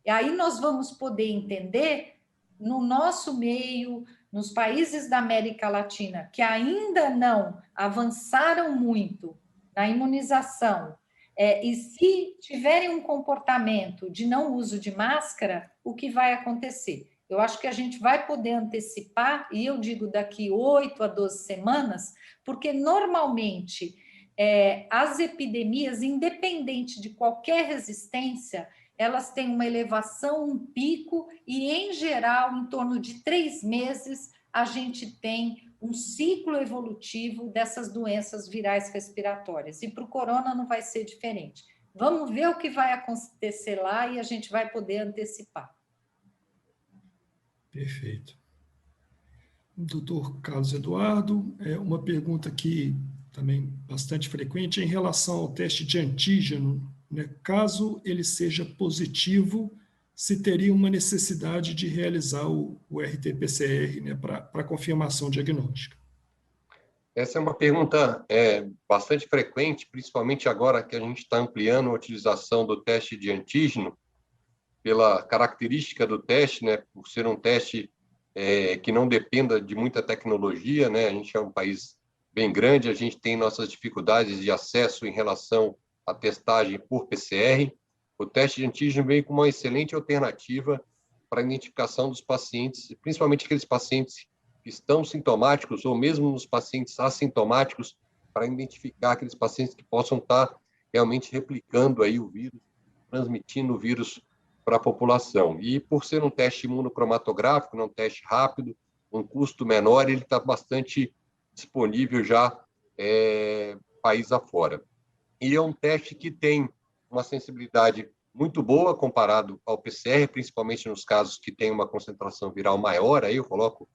Speaker 3: E aí nós vamos poder entender, no nosso meio, nos países da América Latina, que ainda não avançaram muito na imunização, e se tiverem um comportamento de não uso de máscara, o que vai acontecer? Eu acho que a gente vai poder antecipar, e eu digo daqui 8 a 12 semanas, porque normalmente as epidemias, independente de qualquer resistência, elas têm uma elevação, um pico, e, em geral, em torno de 3 meses, a gente tem um ciclo evolutivo dessas doenças virais respiratórias. E para o corona não vai ser diferente. Vamos ver o que vai acontecer lá e a gente vai poder antecipar.
Speaker 2: Perfeito. Doutor Carlos Eduardo, uma pergunta aqui também bastante frequente em relação ao teste de antígeno, né? Caso ele seja positivo, se teria uma necessidade de realizar o RT-PCR, né, para confirmação diagnóstica?
Speaker 4: Essa é uma pergunta bastante frequente, principalmente agora que a gente está ampliando a utilização do teste de antígeno, pela característica do teste, né, por ser um teste que não dependa de muita tecnologia, né? A gente é um país bem grande, a gente tem nossas dificuldades de acesso em relação à testagem por PCR. O teste de antígeno vem com uma excelente alternativa para a identificação dos pacientes, principalmente aqueles pacientes que estão sintomáticos ou mesmo nos pacientes assintomáticos, para identificar aqueles pacientes que possam estar realmente replicando aí o vírus, transmitindo o vírus para a população. E por ser um teste imunocromatográfico, um teste rápido, um custo menor, ele está bastante disponível já país afora. E é um teste que tem uma sensibilidade muito boa comparado ao PCR, principalmente nos casos que tem uma concentração viral maior, aí eu coloco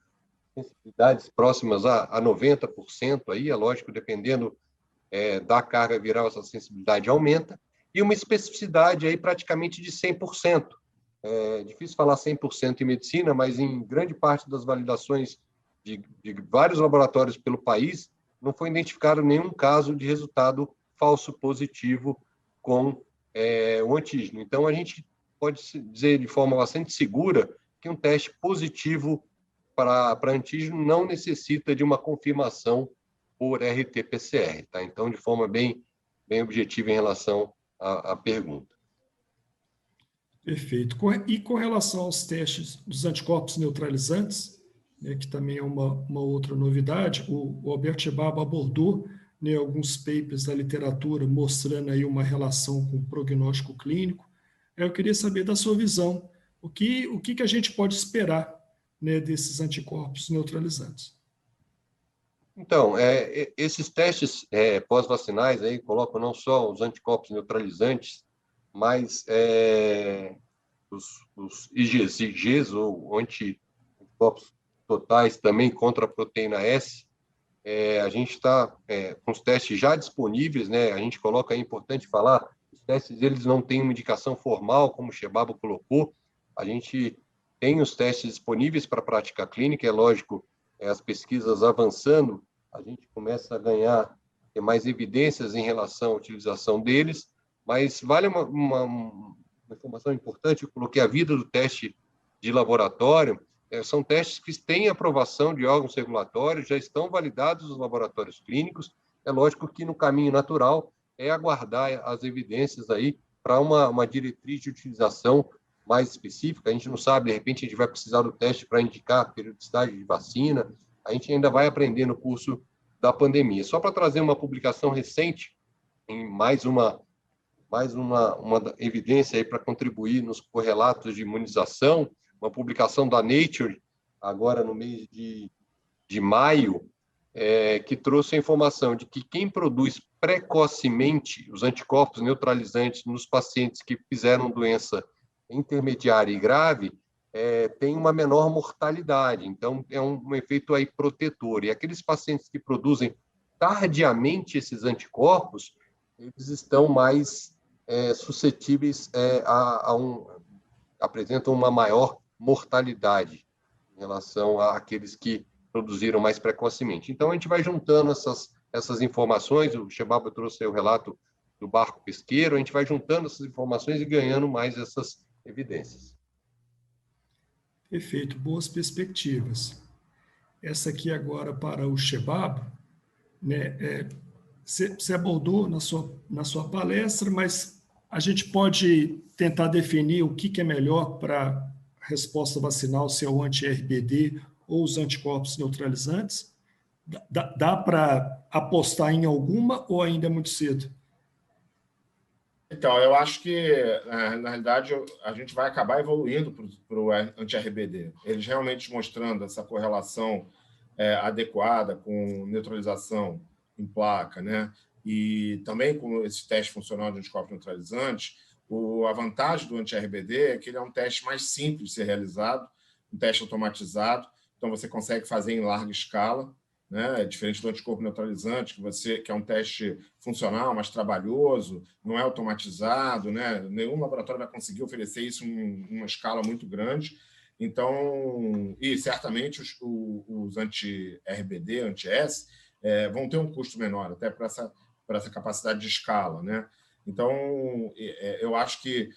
Speaker 4: sensibilidades próximas a 90%, aí é lógico, dependendo da carga viral, essa sensibilidade aumenta, e uma especificidade aí praticamente de 100%. É difícil falar 100% em medicina, mas em grande parte das validações de vários laboratórios pelo país, não foi identificado nenhum caso de resultado falso positivo com o antígeno. Então, a gente pode dizer de forma bastante segura que um teste positivo para antígeno não necessita de uma confirmação por RT-PCR. Tá? Então, de forma bem objetiva em relação à pergunta.
Speaker 2: Perfeito. E com relação aos testes dos anticorpos neutralizantes, né, que também é uma outra novidade, o Albert Shebab abordou, né, alguns papers da literatura mostrando aí uma relação com o prognóstico clínico. Eu queria saber da sua visão, o que a gente pode esperar, né, desses anticorpos neutralizantes?
Speaker 4: Então, esses testes pós-vacinais aí colocam não só os anticorpos neutralizantes, mas os IgGs, ou anticorpos totais também contra a proteína S. A gente está com os testes já disponíveis, né? A gente coloca, é importante falar, os testes eles não têm uma indicação formal, como o Shebab colocou. A gente tem os testes disponíveis para a prática clínica, é lógico, as pesquisas avançando, a gente começa a ganhar mais evidências em relação à utilização deles, mas vale uma informação importante, eu coloquei a vida do teste de laboratório, são testes que têm aprovação de órgãos regulatórios, já estão validados nos laboratórios clínicos, é lógico que no caminho natural é aguardar as evidências aí para uma diretriz de utilização mais específica. A gente não sabe, de repente a gente vai precisar do teste para indicar a periodicidade de vacina, a gente ainda vai aprender no curso da pandemia. Só para trazer uma publicação recente, em mais uma evidência aí para contribuir nos correlatos de imunização, uma publicação da Nature, agora no mês de maio, que trouxe a informação de que quem produz precocemente os anticorpos neutralizantes nos pacientes que fizeram doença intermediária e grave, tem uma menor mortalidade. Então, é um efeito aí protetor. E aqueles pacientes que produzem tardiamente esses anticorpos, eles estão mais suscetíveis apresentam uma maior mortalidade em relação àqueles que produziram mais precocemente. Então, a gente vai juntando essas informações, o Shebab trouxe aí o relato do barco pesqueiro, a gente vai juntando essas informações e ganhando mais essas evidências.
Speaker 2: Perfeito, boas perspectivas. Essa aqui agora para o Shebab, né, você abordou na sua palestra, mas a gente pode tentar definir o que é melhor para a resposta vacinal, se é o anti-RBD ou os anticorpos neutralizantes? Dá para apostar em alguma ou ainda é muito cedo?
Speaker 5: Então, eu acho que, na realidade, a gente vai acabar evoluindo para o anti-RBD. Eles realmente mostrando essa correlação adequada com neutralização em placa, né? E também com esse teste funcional de anticorpos neutralizantes, a vantagem do anti-RBD é que ele é um teste mais simples de ser realizado, um teste automatizado, então você consegue fazer em larga escala, né? Diferente do anticorpo neutralizante, que é um teste funcional, mais trabalhoso, não é automatizado, né? Nenhum laboratório vai conseguir oferecer isso em uma escala muito grande. Então, e certamente os anti-RBD, anti-S, vão ter um custo menor, até para essa capacidade de escala, né? Então, eu acho que,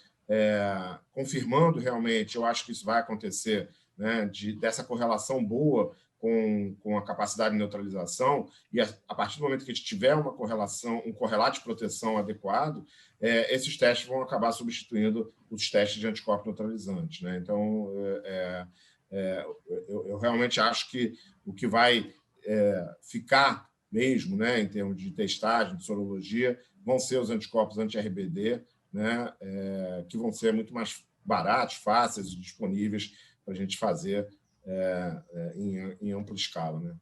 Speaker 5: confirmando realmente, eu acho que isso vai acontecer, né, dessa correlação boa com a capacidade de neutralização, e a partir do momento que a gente tiver uma correlação, um correlato de proteção adequado, esses testes vão acabar substituindo os testes de anticorpos neutralizantes, né? Então, eu realmente acho que o que vai ficar mesmo, né, em termos de testagem, de sorologia, vão ser os anticorpos anti-RBD, né, que vão ser muito mais baratos, fáceis e disponíveis para a gente fazer em ampla escala, né?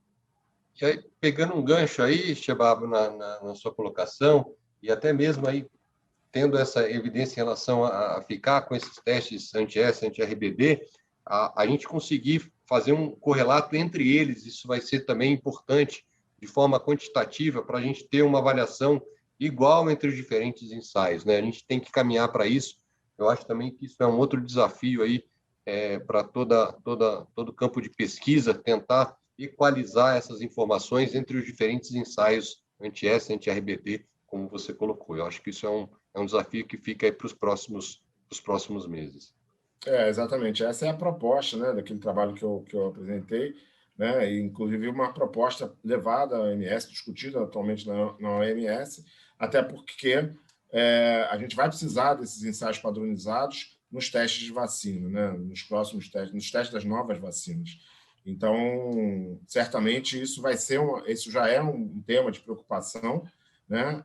Speaker 4: E aí, pegando um gancho aí, Shebab, na sua colocação, e até mesmo aí tendo essa evidência em relação a ficar com esses testes anti-S, anti-RBD, a gente conseguir fazer um correlato entre eles, isso vai ser também importante de forma quantitativa para a gente ter uma avaliação igual entre os diferentes ensaios, né? A gente tem que caminhar para isso. Eu acho também que isso é um outro desafio aí para todo o campo de pesquisa, tentar equalizar essas informações entre os diferentes ensaios anti-S, anti-RBD, como você colocou. Eu acho que isso é um desafio que fica aí para os próximos meses.
Speaker 5: Exatamente. Essa é a proposta, né, daquele trabalho que eu apresentei, né, e, inclusive uma proposta levada à OMS, discutida atualmente na OMS, até porque a gente vai precisar desses ensaios padronizados nos testes de vacina, né, nos próximos testes, nos testes das novas vacinas. Então, certamente isso isso já é um tema de preocupação, né,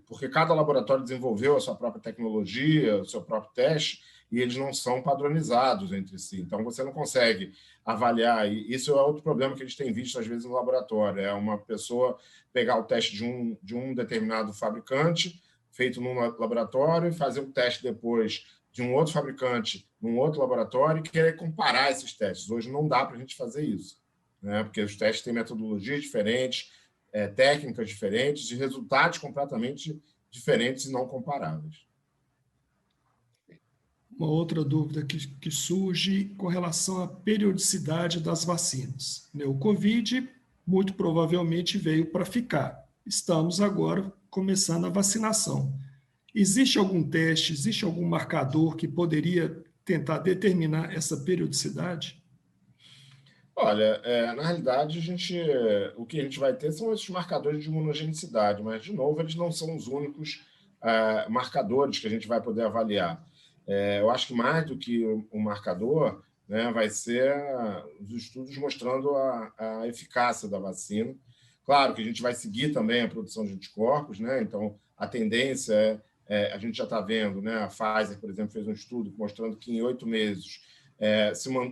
Speaker 5: porque cada laboratório desenvolveu a sua própria tecnologia, o seu próprio teste, e eles não são padronizados entre si. Então, você não consegue avaliar. E isso é outro problema que a gente tem visto, às vezes, no laboratório. É uma pessoa pegar o teste de um determinado fabricante, feito num laboratório, e fazer um teste depois de um outro fabricante num outro laboratório e querer comparar esses testes. Hoje não dá para a gente fazer isso, né? Porque os testes têm metodologias diferentes, técnicas diferentes e resultados completamente diferentes e não comparáveis.
Speaker 2: Uma outra dúvida que surge com relação à periodicidade das vacinas. O Covid, muito provavelmente, veio para ficar. Estamos agora começando a vacinação. Existe algum teste, existe algum marcador que poderia tentar determinar essa periodicidade?
Speaker 5: Olha, na realidade, o que a gente vai ter são esses marcadores de imunogenicidade, mas, de novo, eles não são os únicos marcadores que a gente vai poder avaliar. Eu acho que mais do que o marcador, né, vai ser os estudos mostrando a eficácia da vacina. Claro que a gente vai seguir também a produção de anticorpos, né? Então, a tendência a gente já está vendo, né? A Pfizer, por exemplo, fez um estudo mostrando que em 8 meses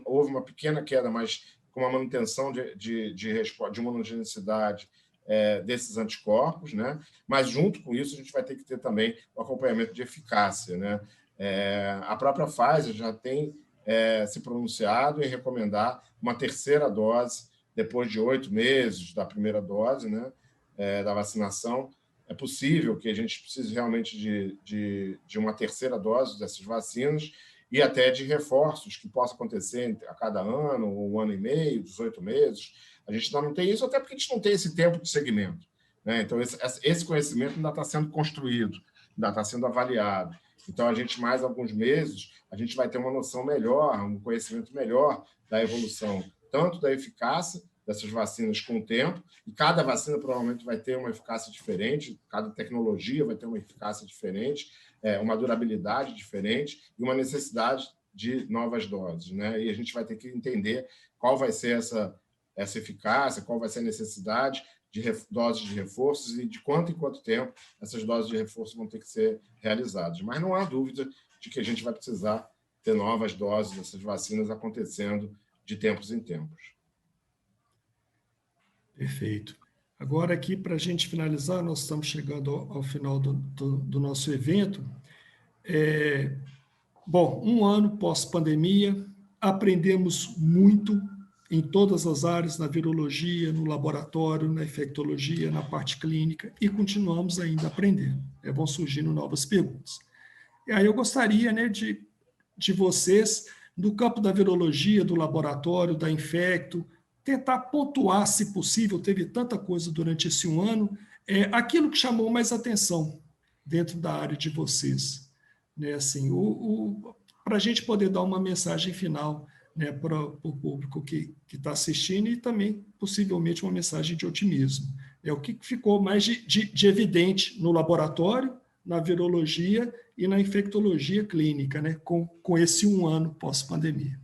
Speaker 5: houve uma pequena queda, mas com uma manutenção de imunogenicidade desses anticorpos, né? Mas, junto com isso, a gente vai ter que ter também o acompanhamento de eficácia, né? A própria Pfizer já tem se pronunciado em recomendar uma terceira dose depois de 8 meses da primeira dose, né, da vacinação. É possível que a gente precise realmente de uma terceira dose dessas vacinas e até de reforços que possam acontecer a cada ano, um ano e meio, 18 meses. A gente ainda não tem isso, até porque a gente não tem esse tempo de segmento, né? Então, esse conhecimento ainda está sendo construído, ainda está sendo avaliado. Então, mais alguns meses, a gente vai ter uma noção melhor, um conhecimento melhor da evolução, tanto da eficácia dessas vacinas com o tempo, e cada vacina provavelmente vai ter uma eficácia diferente, cada tecnologia vai ter uma eficácia diferente, uma durabilidade diferente e uma necessidade de novas doses, né? E a gente vai ter que entender qual vai ser essa eficácia, qual vai ser a necessidade doses de reforços e de quanto em quanto tempo essas doses de reforço vão ter que ser realizadas. Mas não há dúvida de que a gente vai precisar ter novas doses dessas vacinas acontecendo de tempos em tempos.
Speaker 2: Perfeito. Agora, aqui, para a gente finalizar, nós estamos chegando ao final do nosso evento. Bom, um ano pós-pandemia, aprendemos muito em todas as áreas, na virologia, no laboratório, na infectologia, na parte clínica, e continuamos ainda aprendendo. Vão surgindo novas perguntas. E aí eu gostaria, né, de vocês, do campo da virologia, do laboratório, da infecto, tentar pontuar, se possível, teve tanta coisa durante esse um ano, aquilo que chamou mais atenção dentro da área de vocês. Né, assim, para a gente poder dar uma mensagem final, né, para o público que está assistindo e também, possivelmente, uma mensagem de otimismo. O que ficou mais de evidente no laboratório, na virologia e na infectologia clínica, né, com esse um ano pós-pandemia.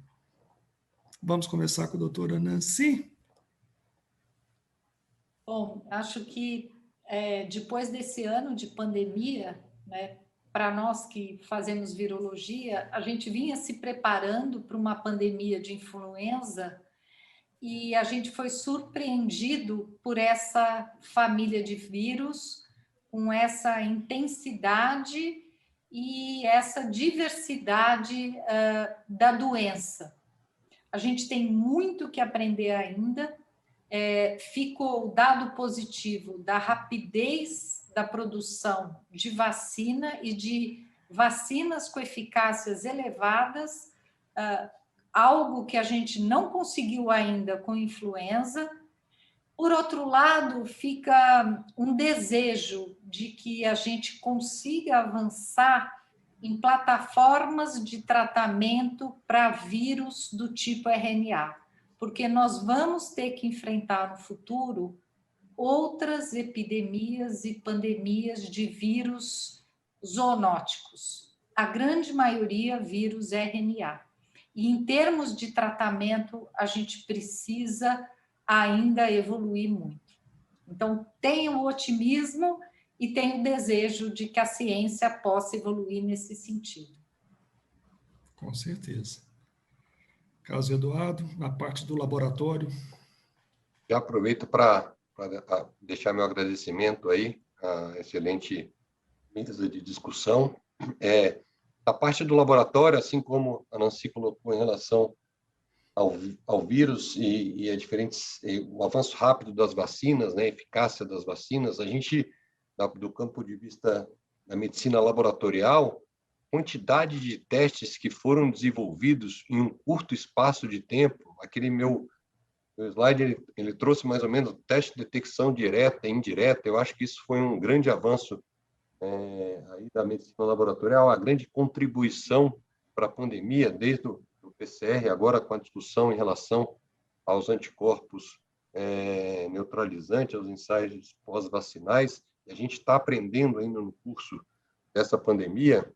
Speaker 2: Vamos começar com a doutora Nancy.
Speaker 3: Bom, acho que depois desse ano de pandemia, né, para nós que fazemos virologia, a gente vinha se preparando para uma pandemia de influenza e a gente foi surpreendido por essa família de vírus, com essa intensidade e essa diversidade da doença. A gente tem muito que aprender ainda. Ficou o dado positivo da rapidez da produção de vacina e de vacinas com eficácias elevadas, algo que a gente não conseguiu ainda com influenza. Por outro lado, fica um desejo de que a gente consiga avançar em plataformas de tratamento para vírus do tipo RNA, porque nós vamos ter que enfrentar no futuro outras epidemias e pandemias de vírus zoonóticos, a grande maioria vírus RNA. E em termos de tratamento, a gente precisa ainda evoluir muito. Então, tenho o otimismo e tenho o desejo de que a ciência possa evoluir nesse sentido.
Speaker 2: Com certeza. Carlos Eduardo, na parte do laboratório.
Speaker 4: Já aproveito para deixar meu agradecimento aí, a excelente mesa de discussão. A parte do laboratório, assim como a Nancy colocou em relação ao vírus e o avanço rápido das vacinas, né, a eficácia das vacinas, a gente, do campo de vista da medicina laboratorial, quantidade de testes que foram desenvolvidos em um curto espaço de tempo, aquele meu slide, ele trouxe mais ou menos o teste de detecção direta e indireta. Eu acho que isso foi um grande avanço aí da medicina laboratorial, a grande contribuição para a pandemia, desde o PCR, agora com a discussão em relação aos anticorpos neutralizantes, aos ensaios pós-vacinais. A gente está aprendendo ainda no curso dessa pandemia,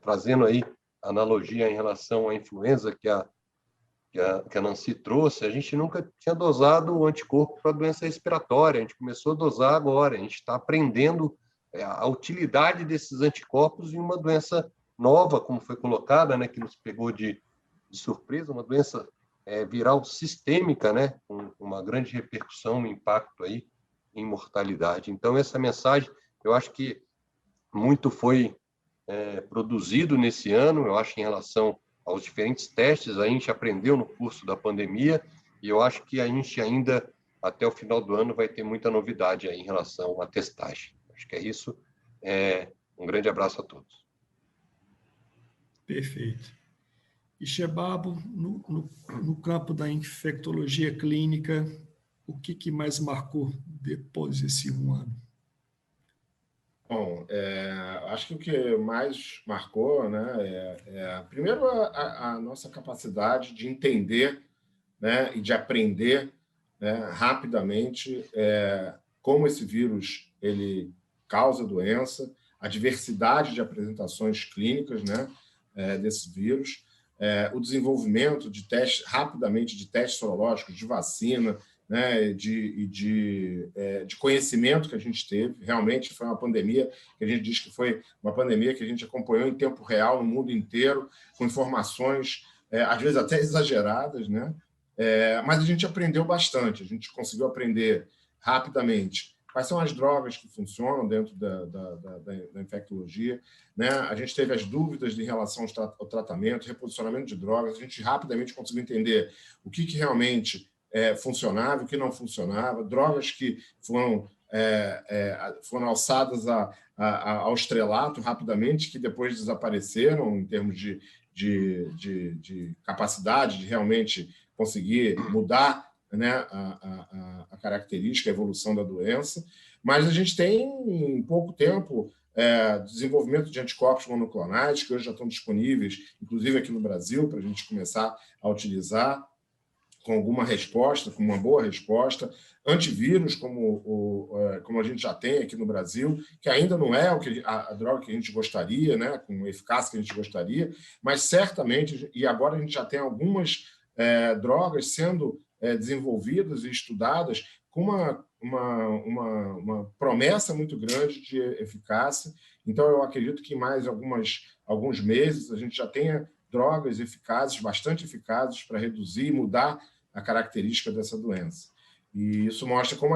Speaker 4: trazendo aí analogia em relação à influenza que a Nancy trouxe. A gente nunca tinha dosado o anticorpo para doença respiratória, a gente começou a dosar agora, a gente está aprendendo a utilidade desses anticorpos em uma doença nova, como foi colocada, né, que nos pegou de surpresa, uma doença viral sistêmica, né, com uma grande repercussão e impacto aí em mortalidade. Então, essa mensagem, eu acho que muito foi produzido nesse ano, eu acho, em relação aos diferentes testes, a gente aprendeu no curso da pandemia, e eu acho que a gente ainda, até o final do ano, vai ter muita novidade aí em relação à testagem. Acho que é isso. Um grande abraço a todos.
Speaker 2: Perfeito. E Shebabo, no campo da infectologia clínica, o que mais marcou depois desse um ano?
Speaker 5: Bom, acho que o que mais marcou, né, primeiro a nossa capacidade de entender, né, e de aprender, né, rapidamente como esse vírus ele causa doença, a diversidade de apresentações clínicas, né, desse vírus, o desenvolvimento de testes, rapidamente, de testes sorológicos, de vacina, né, de conhecimento que a gente teve. Realmente foi uma pandemia que a gente diz que foi uma pandemia que a gente acompanhou em tempo real no mundo inteiro, com informações, às vezes até exageradas, né? Mas a gente aprendeu bastante, a gente conseguiu aprender rapidamente quais são as drogas que funcionam dentro da infectologia, né? A gente teve as dúvidas em relação ao tratamento, reposicionamento de drogas, a gente rapidamente conseguiu entender o que realmente funcionava, o que não funcionava, drogas que foram alçadas ao estrelato rapidamente, que depois desapareceram em termos de capacidade de realmente conseguir mudar, né, a característica, a evolução da doença. Mas a gente tem, em pouco tempo, desenvolvimento de anticorpos monoclonais, que hoje já estão disponíveis, inclusive aqui no Brasil, para a gente começar a utilizar com alguma resposta, com uma boa resposta, antivírus, como a gente já tem aqui no Brasil, que ainda não é a droga que a gente gostaria, né, com a eficácia que a gente gostaria, mas certamente, e agora a gente já tem algumas drogas sendo desenvolvidas e estudadas com uma promessa muito grande de eficácia. Então, eu acredito que em mais alguns meses a gente já tenha drogas eficazes, bastante eficazes, para reduzir e mudar a característica dessa doença. E isso mostra como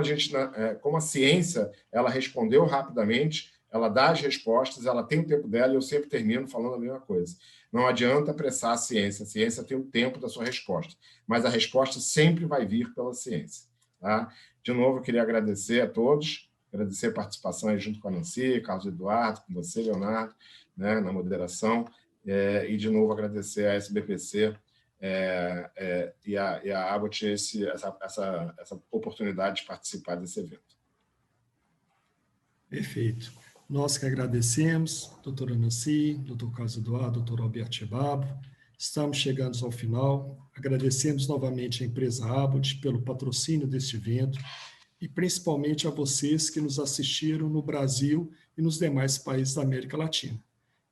Speaker 5: a ciência ela respondeu rapidamente, ela dá as respostas, ela tem o tempo dela, e eu sempre termino falando a mesma coisa. Não adianta apressar a ciência tem o tempo da sua resposta, mas a resposta sempre vai vir pela ciência. Tá? De novo, eu queria agradecer a todos, agradecer a participação aí junto com a Nancy, Carlos Eduardo, com você, Leonardo, né, na moderação, e, de novo, agradecer a SBPC e a Abbott essa oportunidade de participar desse evento.
Speaker 2: Perfeito. Nós que agradecemos, doutora Nancy, doutor Carlos Eduardo, doutor Alberto Chebabo. Estamos chegando ao final. Agradecemos novamente a empresa Abbott pelo patrocínio deste evento e principalmente a vocês que nos assistiram no Brasil e nos demais países da América Latina.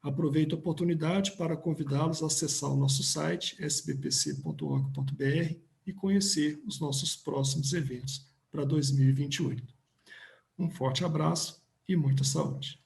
Speaker 2: Aproveito a oportunidade para convidá-los a acessar o nosso site sbpc.org.br e conhecer os nossos próximos eventos para 2028. Um forte abraço e muita saúde.